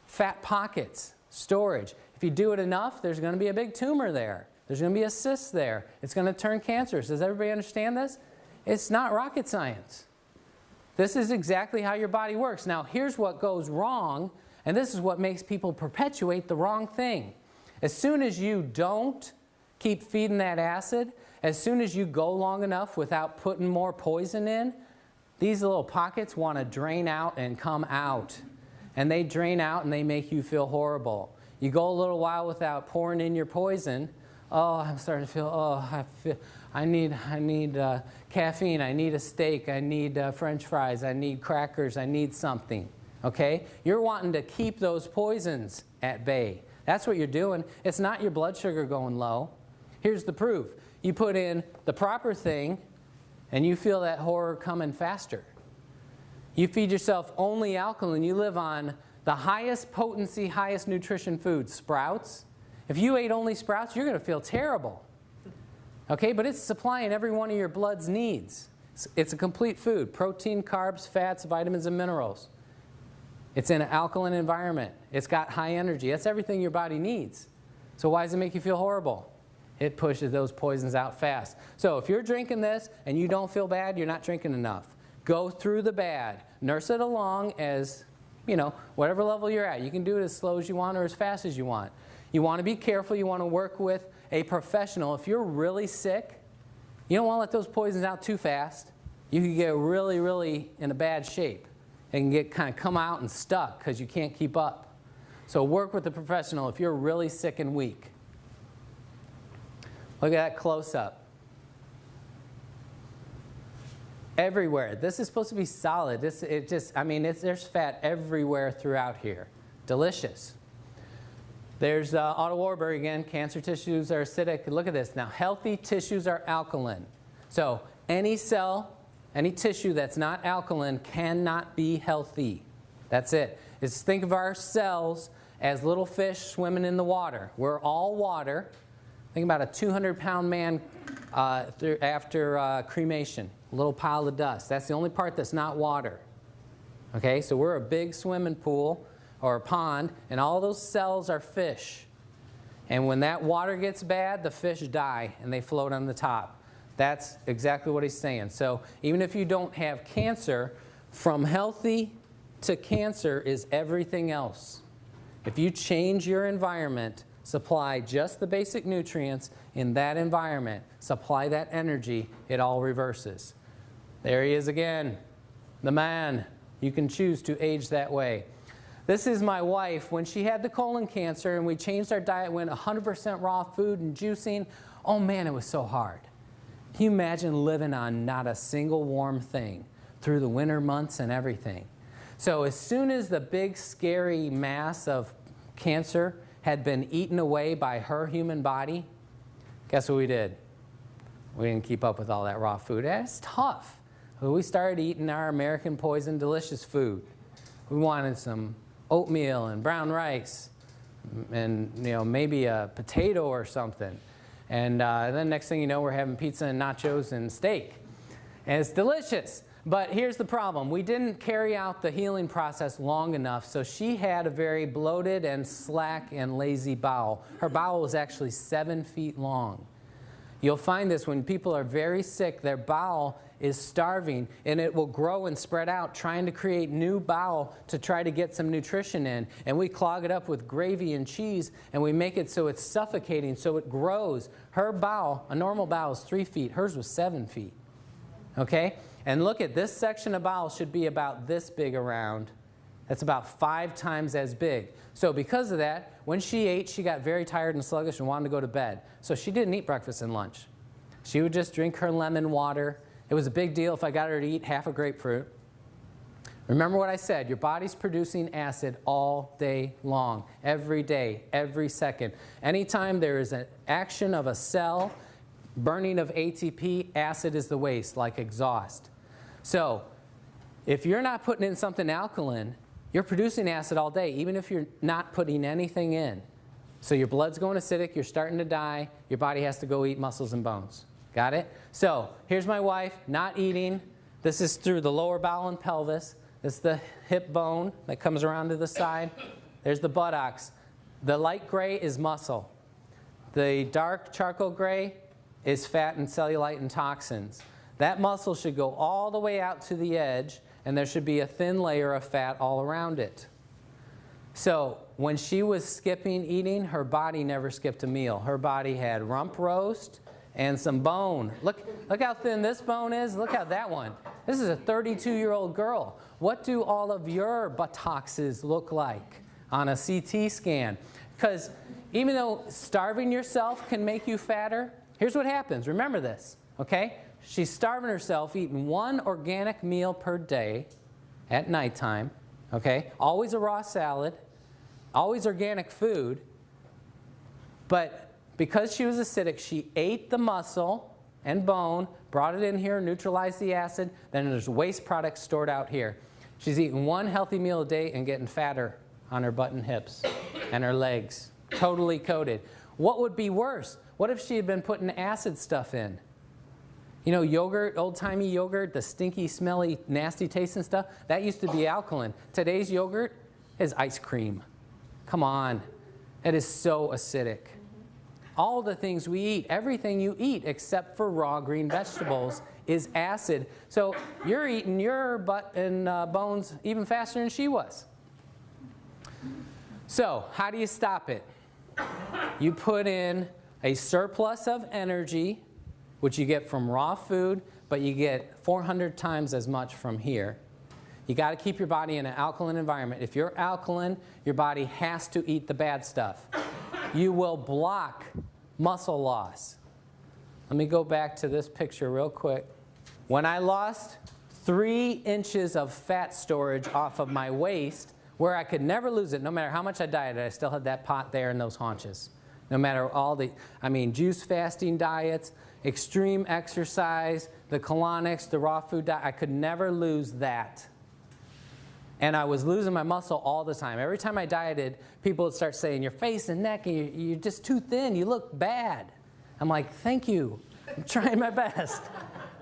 fat pockets, storage. If you do it enough, there's going to be a big tumor there. There's going to be a cyst there. It's going to turn cancerous. Does everybody understand this? It's not rocket science. This is exactly how your body works. Now, here's what goes wrong, and this is what makes people perpetuate the wrong thing. As soon as you don't keep feeding that acid, as soon as you go long enough without putting more poison in, these little pockets want to drain out and come out. And they drain out and they make you feel horrible. You go a little while without pouring in your poison. Oh, I'm starting to feel, I need caffeine, I need a steak, I need French fries, I need crackers, I need something. Okay? You're wanting to keep those poisons at bay. That's what you're doing. It's not your blood sugar going low. Here's the proof. You put in the proper thing, and you feel that horror coming faster. You feed yourself only alkaline. You live on the highest potency, highest nutrition food, sprouts. If you ate only sprouts, you're going to feel terrible. Okay, but it's supplying every one of your blood's needs. It's a complete food. Protein, carbs, fats, vitamins, and minerals. It's in an alkaline environment. It's got high energy. That's everything your body needs. So why does it make you feel horrible? It pushes those poisons out fast. So if you're drinking this and you don't feel bad, you're not drinking enough. Go through the bad. Nurse it along as, whatever level you're at. You can do it as slow as you want or as fast as you want. You want to be careful. You want to work with a professional. If you're really sick, you don't want to let those poisons out too fast. You can get really, really in a bad shape. And get kind of come out and stuck because you can't keep up. So work with a professional if you're really sick and weak. Look at that close-up. Everywhere. This is supposed to be solid. There's fat everywhere throughout here. Delicious. There's Otto Warburg again. Cancer tissues are acidic. Look at this. Now, healthy tissues are alkaline. So any cell, any tissue that's not alkaline cannot be healthy. That's it. Think of our cells as little fish swimming in the water. We're all water. Think about a 200-pound man after cremation, a little pile of dust. That's the only part that's not water. Okay, so we're a big swimming pool or a pond, and all those cells are fish. And when that water gets bad, the fish die, and they float on the top. That's exactly what he's saying. So even if you don't have cancer, from healthy to cancer is everything else. If you change your environment, supply just the basic nutrients in that environment, supply that energy, it all reverses. There he is again, the man. You can choose to age that way. This is my wife. When she had the colon cancer and we changed our diet, went 100% raw food and juicing, oh man, it was so hard. Can you imagine living on not a single warm thing through the winter months and everything? So as soon as the big scary mass of cancer had been eaten away by her human body, guess what we did? We didn't keep up with all that raw food. It's tough. We started eating our American Poison delicious food. We wanted some oatmeal and brown rice and maybe a potato or something. And then next thing you know, we're having pizza and nachos and steak. And it's delicious. But here's the problem. We didn't carry out the healing process long enough, so she had a very bloated and slack and lazy bowel. Her bowel was actually 7 feet long. You'll find this when people are very sick, their bowel is starving, and it will grow and spread out, trying to create new bowel to try to get some nutrition in. And we clog it up with gravy and cheese, and we make it so it's suffocating, so it grows. Her bowel, a normal bowel, is 3 feet. Hers was 7 feet. Okay? And look at this section of bowel should be about this big around. That's about 5 times as big. So because of that, when she ate, she got very tired and sluggish and wanted to go to bed. So she didn't eat breakfast and lunch. She would just drink her lemon water. It was a big deal if I got her to eat half a grapefruit. Remember what I said, your body's producing acid all day long, every day, every second. Anytime there is an action of a cell, burning of ATP, acid is the waste, like exhaust. So if you're not putting in something alkaline, you're producing acid all day, even if you're not putting anything in. So your blood's going acidic, you're starting to die, your body has to go eat muscles and bones. Got it? So here's my wife, not eating. This is through the lower bowel and pelvis. This is the hip bone that comes around to the side. There's the buttocks. The light gray is muscle. The dark charcoal gray is fat and cellulite and toxins. That muscle should go all the way out to the edge, and there should be a thin layer of fat all around it. So when she was skipping eating, her body never skipped a meal. Her body had rump roast and some bone. Look how thin this bone is. Look how that one. This is a 32-year-old girl. What do all of your buttocks look like on a CT scan? Because even though starving yourself can make you fatter, here's what happens. Remember this, okay? She's starving herself, eating 1 organic meal per day at nighttime, okay? Always a raw salad, always organic food. But because she was acidic, she ate the muscle and bone, brought it in here, neutralized the acid, then there's waste products stored out here. She's eating 1 healthy meal a day and getting fatter on her butt and hips and her legs, totally coated. What would be worse? What if she had been putting acid stuff in? You know, yogurt, old-timey yogurt, the stinky, smelly, nasty tasting stuff, that used to be alkaline. Today's yogurt is ice cream. Come on. It is so acidic. All the things we eat, everything you eat except for raw green vegetables is acid. So you're eating your butt and bones even faster than she was. So how do you stop it? You put in a surplus of energy, which you get from raw food, but you get 400 times as much from here. You got to keep your body in an alkaline environment. If you're alkaline, your body has to eat the bad stuff. You will block muscle loss. Let me go back to this picture real quick. When I lost 3 inches of fat storage off of my waist, where I could never lose it, no matter how much I dieted, I still had that pot there in those haunches. No matter all the, juice fasting diets, extreme exercise, the colonics, the raw food diet, I could never lose that. And I was losing my muscle all the time. Every time I dieted, people would start saying, your face and neck, you're just too thin, you look bad. I'm like, thank you, I'm trying my best.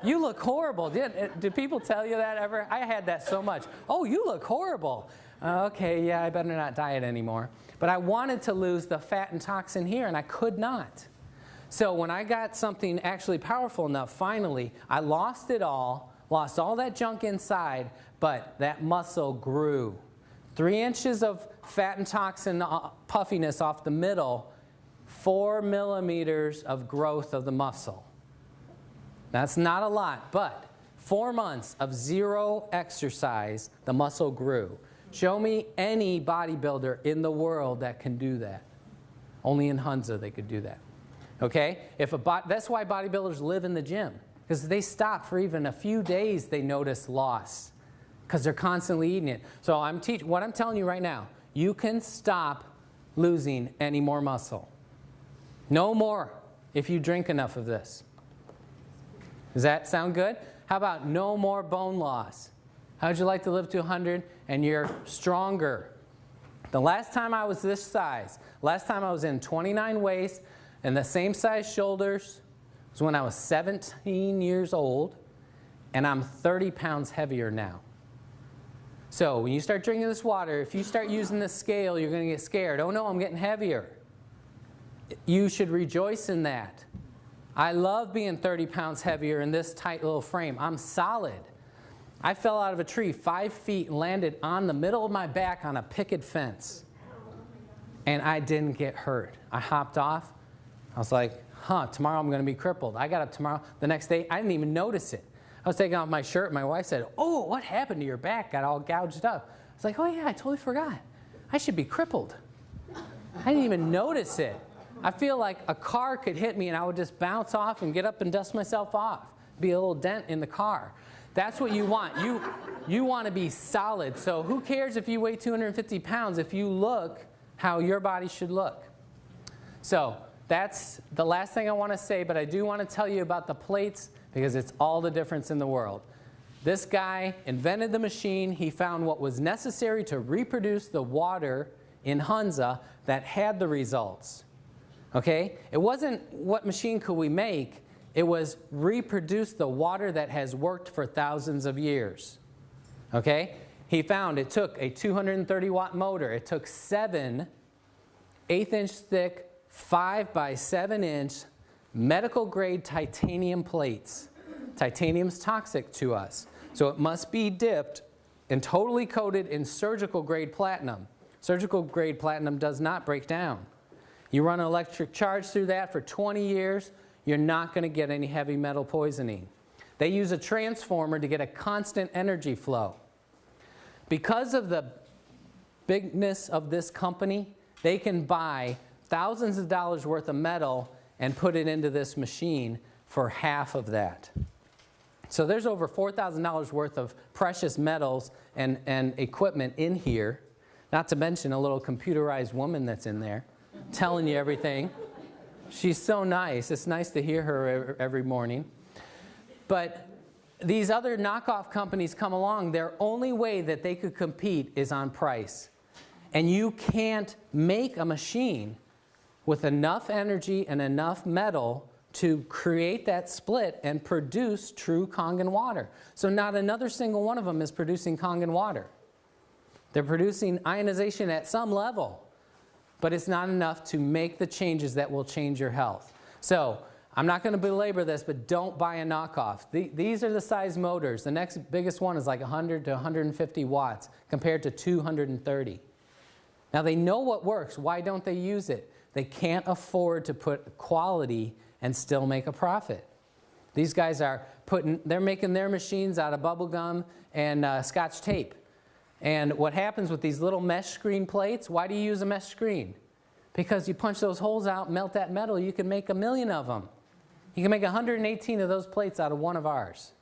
You look horrible. Did people tell you that ever? I had that so much. Oh, you look horrible. Okay, yeah, I better not diet anymore. But I wanted to lose the fat and toxin here, and I could not. So when I got something actually powerful enough, finally, I lost it all, lost all that junk inside, but that muscle grew. 3 inches of fat and toxin puffiness off the middle, 4 millimeters of growth of the muscle. That's not a lot, but 4 months of 0 exercise, the muscle grew. Show me any bodybuilder in the world that can do that. Only in Hunza they could do that. Okay? That's why bodybuilders live in the gym, because they stop for even a few days, they notice loss. because they're constantly eating it. So what I'm telling you right now, you can stop losing any more muscle. No more if you drink enough of this. Does that sound good? How about no more bone loss? How would you like to live to 100 and you're stronger? The last time I was this size, last time I was in 29 waist and the same size shoulders was when I was 17 years old, and I'm 30 pounds heavier now. So when you start drinking this water, if you start using the scale, you're going to get scared. Oh no, I'm getting heavier. You should rejoice in that. I love being 30 pounds heavier in this tight little frame. I'm solid. I fell out of a tree 5 feet and landed on the middle of my back on a picket fence. And I didn't get hurt. I hopped off. I was like, tomorrow I'm going to be crippled. I got up tomorrow. The next day, I didn't even notice it. I was taking off my shirt. My wife said, oh, what happened to your back? Got all gouged up. I was like, oh yeah, I totally forgot. I should be crippled. I didn't even notice it. I feel like a car could hit me and I would just bounce off and get up and dust myself off. Be a little dent in the car. That's what you want. You want to be solid. So who cares if you weigh 250 pounds if you look how your body should look? So that's the last thing I want to say, but I do want to tell you about the plates because it's all the difference in the world. This guy invented the machine. He found what was necessary to reproduce the water in Hunza that had the results. Okay? It wasn't what machine could we make. It was reproduce the water that has worked for thousands of years. Okay? He found it took a 230-watt motor. It took 7 1/8-inch thick, 5 by 7-inch medical-grade titanium plates. Titanium's toxic to us. So it must be dipped and totally coated in surgical-grade platinum. Surgical-grade platinum does not break down. You run an electric charge through that for 20 years, you're not going to get any heavy metal poisoning. They use a transformer to get a constant energy flow. Because of the bigness of this company, they can buy thousands of dollars worth of metal and put it into this machine for half of that. So there's over $4,000 worth of precious metals and equipment in here, not to mention a little computerized woman that's in there telling you everything. She's so nice. It's nice to hear her every morning. But these other knockoff companies come along, their only way that they could compete is on price. And you can't make a machine with enough energy and enough metal to create that split and produce true Kangen water. So not another single one of them is producing Kangen water. They're producing ionization at some level, but it's not enough to make the changes that will change your health. So I'm not going to belabor this, but don't buy a knockoff. These are the size motors. The next biggest one is like 100 to 150 watts compared to 230. Now they know what works. Why don't they use it? They can't afford to put quality and still make a profit. These guys are they're making their machines out of bubble gum and Scotch tape. And what happens with these little mesh screen plates, why do you use a mesh screen? Because you punch those holes out, melt that metal, you can make 1 million of them. You can make 118 of those plates out of one of ours.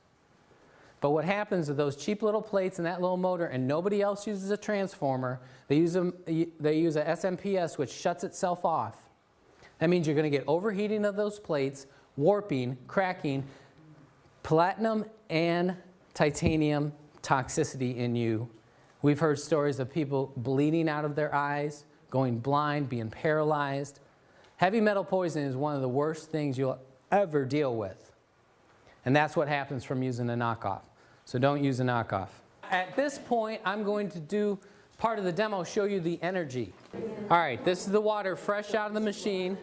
But what happens with those cheap little plates and that little motor, and nobody else uses a transformer, they use a SMPS which shuts itself off. That means you're going to get overheating of those plates, warping, cracking, platinum and titanium toxicity in you. We've heard stories of people bleeding out of their eyes, going blind, being paralyzed. Heavy metal poisoning is one of the worst things you'll ever deal with. And that's what happens from using a knockoff. So don't use a knockoff. At this point, I'm going to do part of the demo, show you the energy. All right, this is the water fresh out of the machine.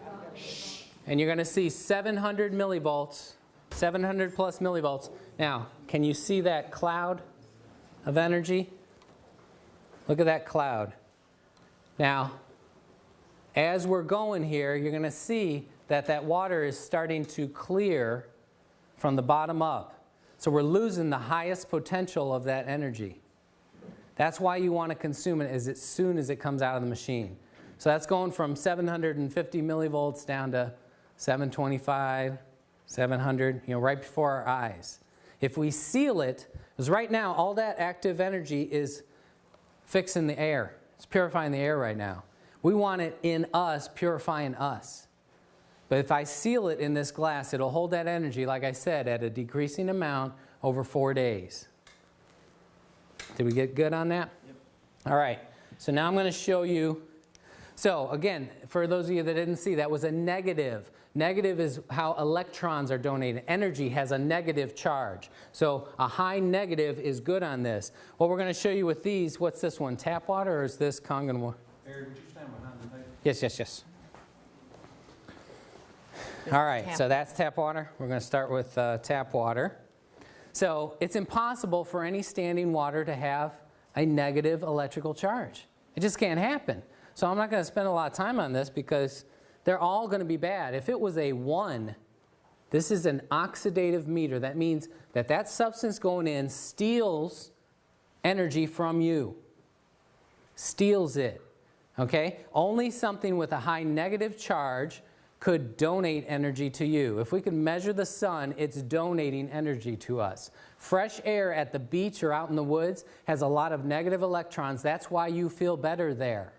And you're going to see 700 millivolts, 700 plus millivolts. Now, can you see that cloud of energy? Look at that cloud. Now, as we're going here, you're going to see that that water is starting to clear from the bottom up. So we're losing the highest potential of that energy. That's why you want to consume it as soon as it comes out of the machine. So that's going from 750 millivolts down to 725, 700, right before our eyes. If we seal it, because right now all that active energy is fixing the air. It's purifying the air right now. We want it in us, purifying us. But if I seal it in this glass, it'll hold that energy, like I said, at a decreasing amount over 4 days. Did we get good on that? Yep. All right. So now I'm going to show you. So again, for those of you that didn't see, that was a negative. Negative is how electrons are donated. Energy has a negative charge. So a high negative is good on this. What we're going to show you with these, what's this one? Tap water, or is this Kangen water? Harry, would you stand behind the table? Yes, yes, yes. All right, so that's tap water. We're going to start with tap water. So it's impossible for any standing water to have a negative electrical charge. It just can't happen. So I'm not going to spend a lot of time on this because they're all going to be bad. If it was a 1, this is an oxidative meter. That means that that substance going in steals energy from you. Steals it. Okay? Only something with a high negative charge could donate energy to you. If we could measure the sun, it's donating energy to us. Fresh air at the beach or out in the woods has a lot of negative electrons. That's why you feel better there.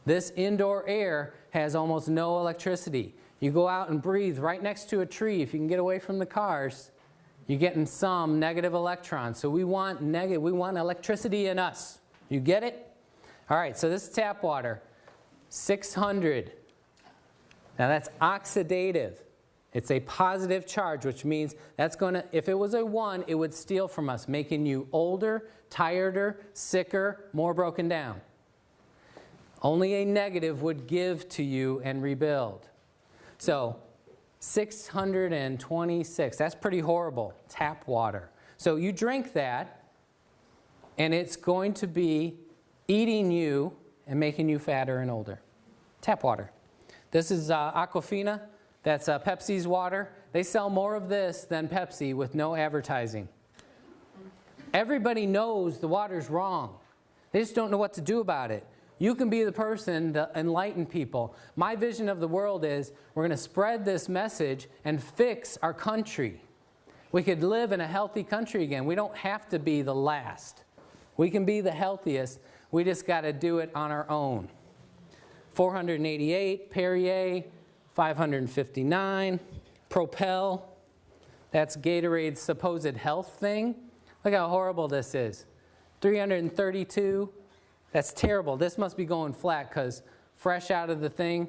This indoor air has almost no electricity. You go out and breathe right next to a tree. If you can get away from the cars, you're getting some negative electrons. So we want electricity in us. You get it? All right, so this is tap water. 600. Now that's oxidative. It's a positive charge, which means that's going to, if it was a 1, it would steal from us, making you older, tireder, sicker, more broken down. Only a negative would give to you and rebuild. So 626, that's pretty horrible, tap water. So you drink that, and it's going to be eating you and making you fatter and older. Tap water. This is Aquafina. That's Pepsi's water. They sell more of this than Pepsi with no advertising. Everybody knows the water's wrong. They just don't know what to do about it. You can be the person to enlighten people. My vision of the world is we're going to spread this message and fix our country. We could live in a healthy country again. We don't have to be the last. We can be the healthiest. We just got to do it on our own. 488, Perrier, 559, Propel. That's Gatorade's supposed health thing. Look how horrible this is. 332. That's terrible. This must be going flat because fresh out of the thing,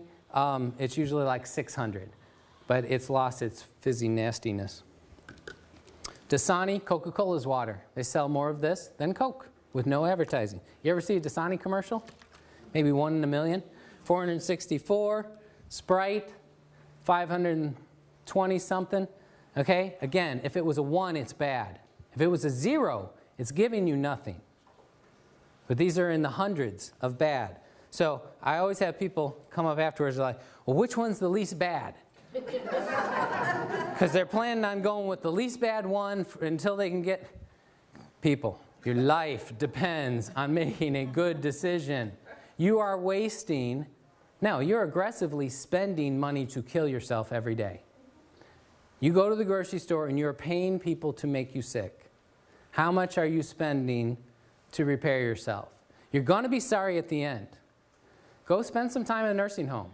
it's usually like 600. But it's lost its fizzy nastiness. Dasani, Coca-Cola's water. They sell more of this than Coke with no advertising. You ever see a Dasani commercial? Maybe 1 in a million. 464. Sprite, 520 something. Okay? Again, if it was a 1, it's bad. If it was a 0, it's giving you nothing. But these are in the hundreds of bad. So I always have people come up afterwards and like, well, which one's the least bad? Because they're planning on going with the least bad one until they can get people. Your life depends on making a good decision. You are wasting, no, you're aggressively spending money to kill yourself every day. You go to the grocery store and you're paying people to make you sick. How much are you spending to repair yourself? You're going to be sorry at the end. Go spend some time in a nursing home.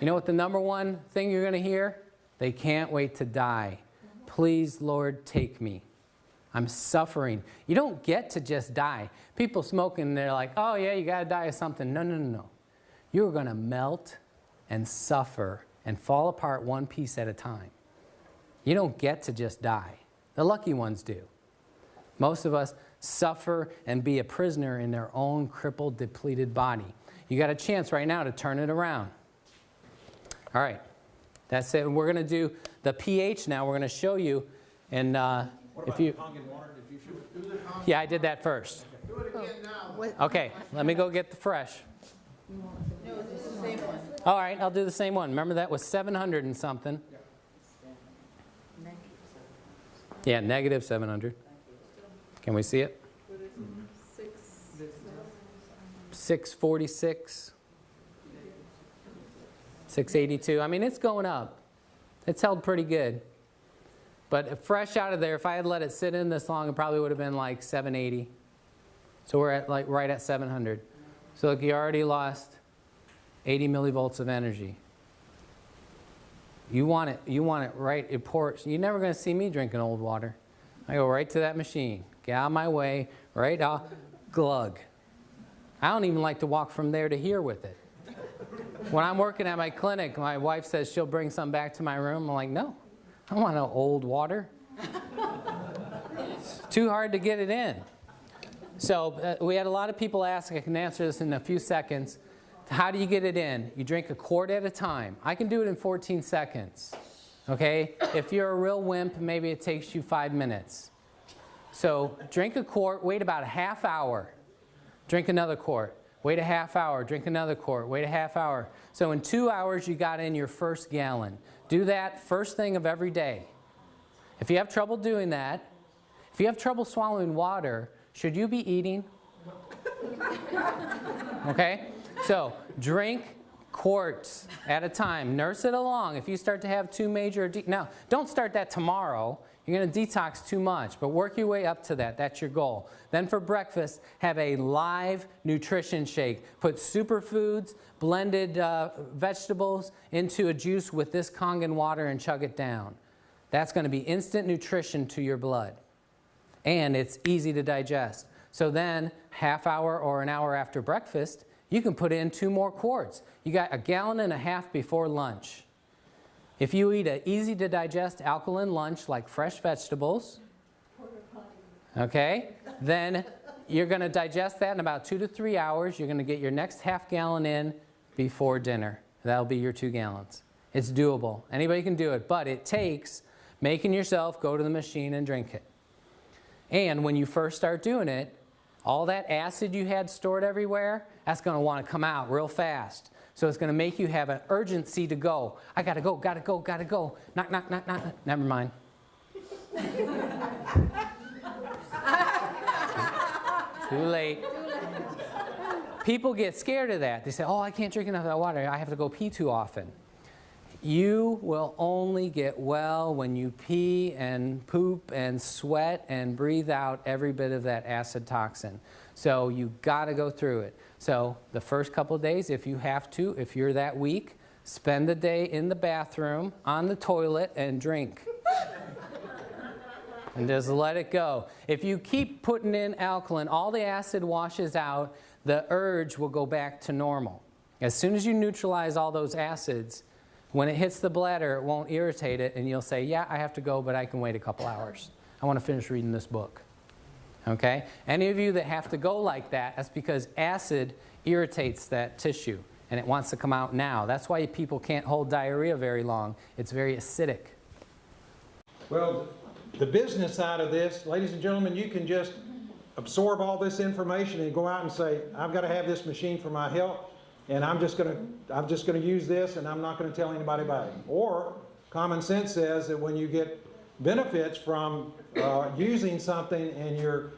You know what the #1 thing you're going to hear? They can't wait to die. Please, Lord, take me. I'm suffering. You don't get to just die. People smoking, they're like, oh yeah, you got to die of something. No, no, no, no. You're going to melt and suffer and fall apart one piece at a time. You don't get to just die. The lucky ones do. Most of us suffer and be a prisoner in their own crippled, depleted body. You got a chance right now to turn it around. All right, that's it. We're going to do the pH now. We're going to show you. And what about Kangen water? Did you shoot it? Yeah, I did that first. Do it again now. Okay, let me go get the fresh. No, it's the same one. All right, I'll do the same one. Remember that was 700 and something. Yeah, negative 700. Can we see it? 646. 682. I mean, it's going up. It's held pretty good. But fresh out of there, if I had let it sit in this long, it probably would have been like 780. So we're at like right at 700. So look, you already lost 80 millivolts of energy. You want it right, it pours. You're never going to see me drinking old water. I go right to that machine, get out of my way, right out, glug. I don't even like to walk from there to here with it. When I'm working at my clinic, my wife says she'll bring some back to my room. I'm like, no, I don't want no old water. It's too hard to get it in. So we had a lot of people ask, I can answer this in a few seconds. How do you get it in? You drink a quart at a time. I can do it in 14 seconds. Okay? If you're a real wimp, maybe it takes you 5 minutes. So drink a quart, wait about a half hour. Drink another quart. Wait a half hour, drink another quart, wait a half hour. So in 2 hours, you got in your first gallon. Do that first thing of every day. If you have trouble doing that, if you have trouble swallowing water, should you be eating? Okay? So drink quarts at a time. Nurse it along. If you start to have too major, now don't start that tomorrow. You're going to detox too much, but work your way up to that. That's your goal. Then for breakfast, have a live nutrition shake. Put superfoods, blended vegetables into a juice with this Kangen water and chug it down. That's going to be instant nutrition to your blood. And it's easy to digest. So then, half hour or an hour after breakfast, you can put in 2 more quarts. You got a gallon and a half before lunch. If you eat an easy to digest alkaline lunch like fresh vegetables, okay, then you're going to digest that in about 2 to 3 hours. You're going to get your next half gallon in before dinner. That'll be your 2 gallons. It's doable. Anybody can do it, but it takes making yourself go to the machine and drink it. And when you first start doing it, all that acid you had stored everywhere, that's going to want to come out real fast. So it's going to make you have an urgency to go. I got to go, got to go, got to go. Knock, knock, knock, knock. Never mind. Too late. People get scared of that. They say, oh, I can't drink enough of that water. I have to go pee too often. You will only get well when you pee and poop and sweat and breathe out every bit of that acid toxin. So you got to go through it. So the first couple of days, if you have to, if you're that weak, spend the day in the bathroom, on the toilet, and drink. And just let it go. If you keep putting in alkaline, all the acid washes out, the urge will go back to normal. As soon as you neutralize all those acids, when it hits the bladder, it won't irritate it, and you'll say, yeah, I have to go, but I can wait a couple hours. I want to finish reading this book. Okay? Any of you that have to go like that, that's because acid irritates that tissue, and it wants to come out now. That's why people can't hold diarrhea very long. It's very acidic. Well, the business side of this, ladies and gentlemen, you can just absorb all this information and go out and say, I've got to have this machine for my health. And I'm just going to use this, and I'm not going to tell anybody about it. Or common sense says that when you get benefits from using something and you're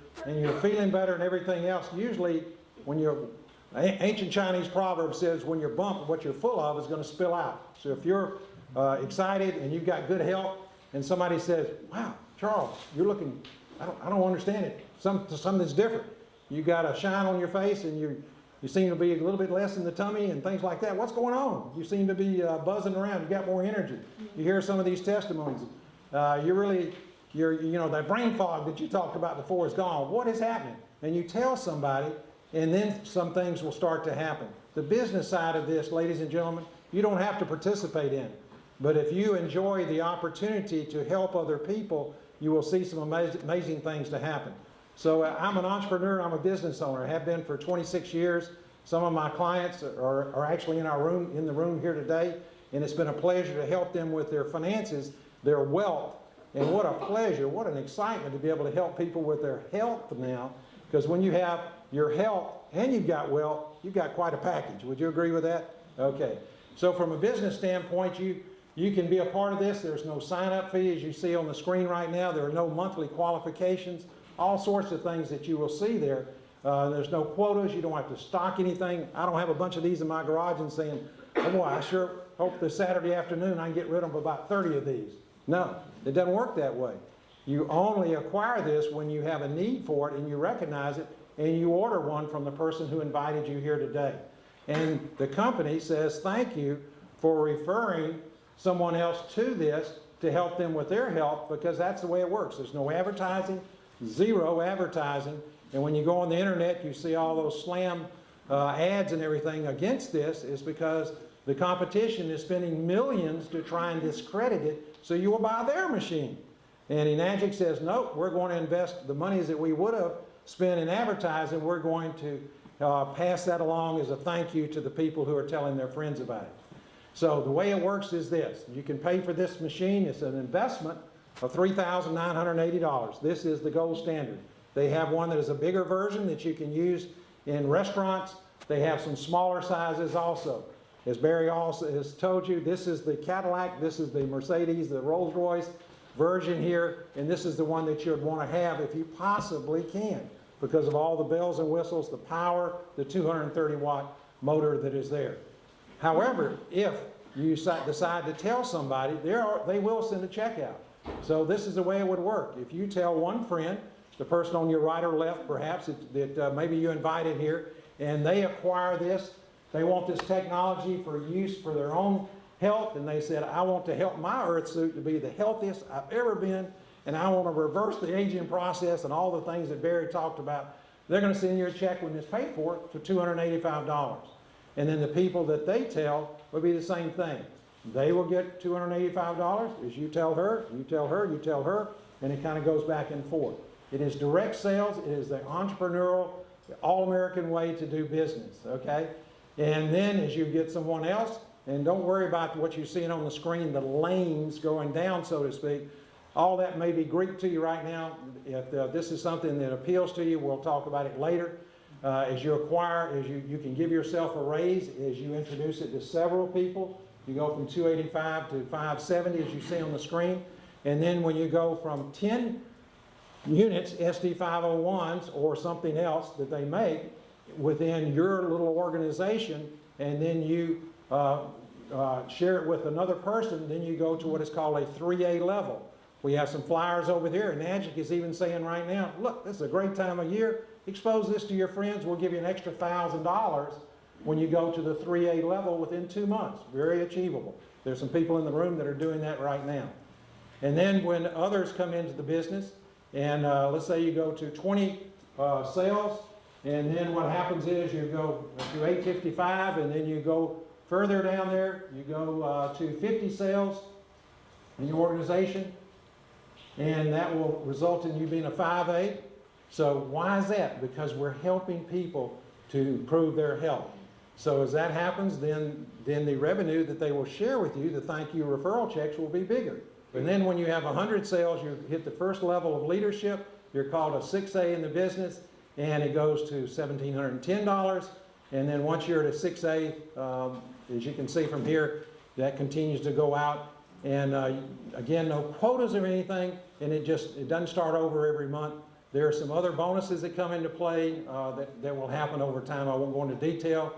feeling better and everything else, usually when you're ancient Chinese proverb says when you're bumped, what you're full of is going to spill out. So if you're excited and you've got good health, and somebody says, "Wow, Charles, you're looking, I don't understand it. Something's different. You got a shine on your face, and you seem to be a little bit less in the tummy and things like that. What's going on? You seem to be buzzing around. You got more energy." You hear some of these testimonies. That brain fog that you talked about before is gone. What is happening? And you tell somebody, and then some things will start to happen. The business side of this, ladies and gentlemen, you don't have to participate in. But if you enjoy the opportunity to help other people, you will see some amazing things to happen. So I'm an entrepreneur, I'm a business owner. I have been for 26 years. Some of my clients are actually in the room here today, and it's been a pleasure to help them with their finances, their wealth, and what a pleasure, what an excitement to be able to help people with their health now, because when you have your health and you've got wealth, you've got quite a package. Would you agree with that? Okay. So from a business standpoint, you can be a part of this. There's no sign-up fee, as you see on the screen right now. There are no monthly qualifications. All sorts of things that you will see there. There's no quotas. You don't have to stock anything. I don't have a bunch of these in my garage and saying, oh boy, I sure hope this Saturday afternoon I can get rid of about 30 of these. No, it doesn't work that way. You only acquire this when you have a need for it and you recognize it and you order one from the person who invited you here today. And the company says thank you for referring someone else to this to help them with their health, because that's the way it works. There's no advertising, zero advertising. And when you go on the internet, you see all those slam ads and everything against this. Is because the competition is spending millions to try and discredit it so you will buy their machine. And Enagic says, nope, we're going to invest the monies that we would have spent in advertising. We're going to pass that along as a thank you to the people who are telling their friends about it. So the way it works is this. You can pay for this machine. It's an investment of $3,980. This is the gold standard. They have one that is a bigger version that you can use in restaurants. They have some smaller sizes also. As Barry also has told you, this is the Cadillac, this is the Mercedes, the Rolls-Royce version here, and this is the one that you'd want to have if you possibly can, because of all the bells and whistles, the power, the 230-watt motor that is there. However, if you decide to tell somebody, they will send a check out. So this is the way it would work. If you tell one friend, the person on your right or left perhaps, that maybe you invited here, and they acquire this, they want this technology for use for their own health, and they said, I want to help my Earth suit to be the healthiest I've ever been, and I want to reverse the aging process and all the things that Barry talked about. They're going to send you a check when it's paid for $285. And then the people that they tell will be the same thing. They will get $285 as you tell her, you tell her, you tell her, and it kind of goes back and forth. It is direct sales. It is the entrepreneurial, all-American way to do business, okay? And then as you get someone else, and don't worry about what you're seeing on the screen, the lanes going down, so to speak. All that may be Greek to you right now. If this is something that appeals to you, we'll talk about it later. As you acquire, you can give yourself a raise as you introduce it to several people. You go from 285 to 570 as you see on the screen. And then when you go from 10 units, SD501s or something else that they make within your little organization, and then you share it with another person, then you go to what is called a 3A level. We have some flyers over there, and Enagic is even saying right now, look, this is a great time of year. Expose this to your friends. We'll give you an extra $1,000 when you go to the 3A level within 2 months. Very achievable. There's some people in the room that are doing that right now. And then when others come into the business, and let's say you go to 20 sales, and then what happens is you go to 855, and then you go further down there, you go to 50 sales in your organization, and that will result in you being a 5A. So why is that? Because we're helping people to improve their health. So as that happens, then the revenue that they will share with you, the thank you referral checks, will be bigger. And then when you have 100 sales, you hit the first level of leadership. You're called a 6A in the business, and it goes to $1,710. And then once you're at a 6A, as you can see from here, that continues to go out. And again, no quotas or anything, and it doesn't start over every month. There are some other bonuses that come into play that will happen over time. I won't go into detail.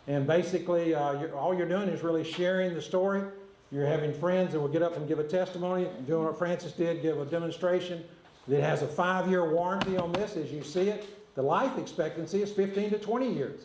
And basically, all you're doing is really sharing the story. You're having friends that will get up and give a testimony, doing what Francis did, give a demonstration. It has a 5-year warranty on this, as you see it. The life expectancy is 15 to 20 years.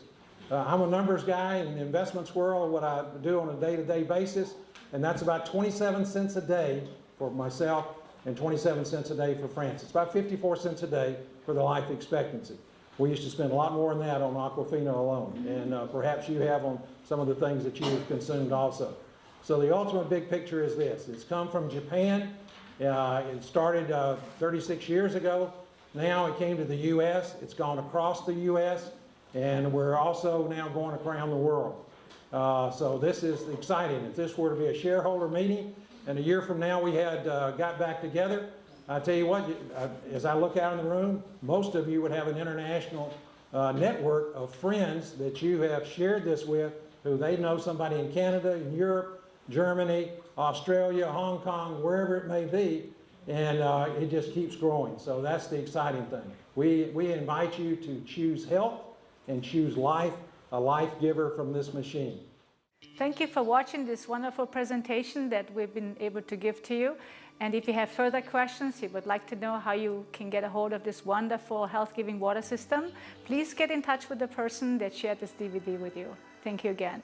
I'm a numbers guy in the investments world, what I do on a day-to-day basis, and that's about 27 cents a day for myself and 27 cents a day for Francis. About 54 cents a day for the life expectancy. We used to spend a lot more than that on Aquafina alone, and perhaps you have on some of the things that you've consumed also. So the ultimate big picture is this. It's come from Japan. It started 36 years ago. Now it came to the U.S. It's gone across the U.S., and we're also now going around the world. So this is exciting. If this were to be a shareholder meeting, and a year from now we had got back together, I tell you what, as I look out in the room, most of you would have an international network of friends that you have shared this with, who they know somebody in Canada, in Europe, Germany, Australia, Hong Kong, wherever it may be, and it just keeps growing. So that's the exciting thing. We invite you to choose health and choose life, a life giver from this machine. Thank you for watching this wonderful presentation that we've been able to give to you. And if you have further questions, you would like to know how you can get a hold of this wonderful health-giving water system, please get in touch with the person that shared this DVD with you. Thank you again.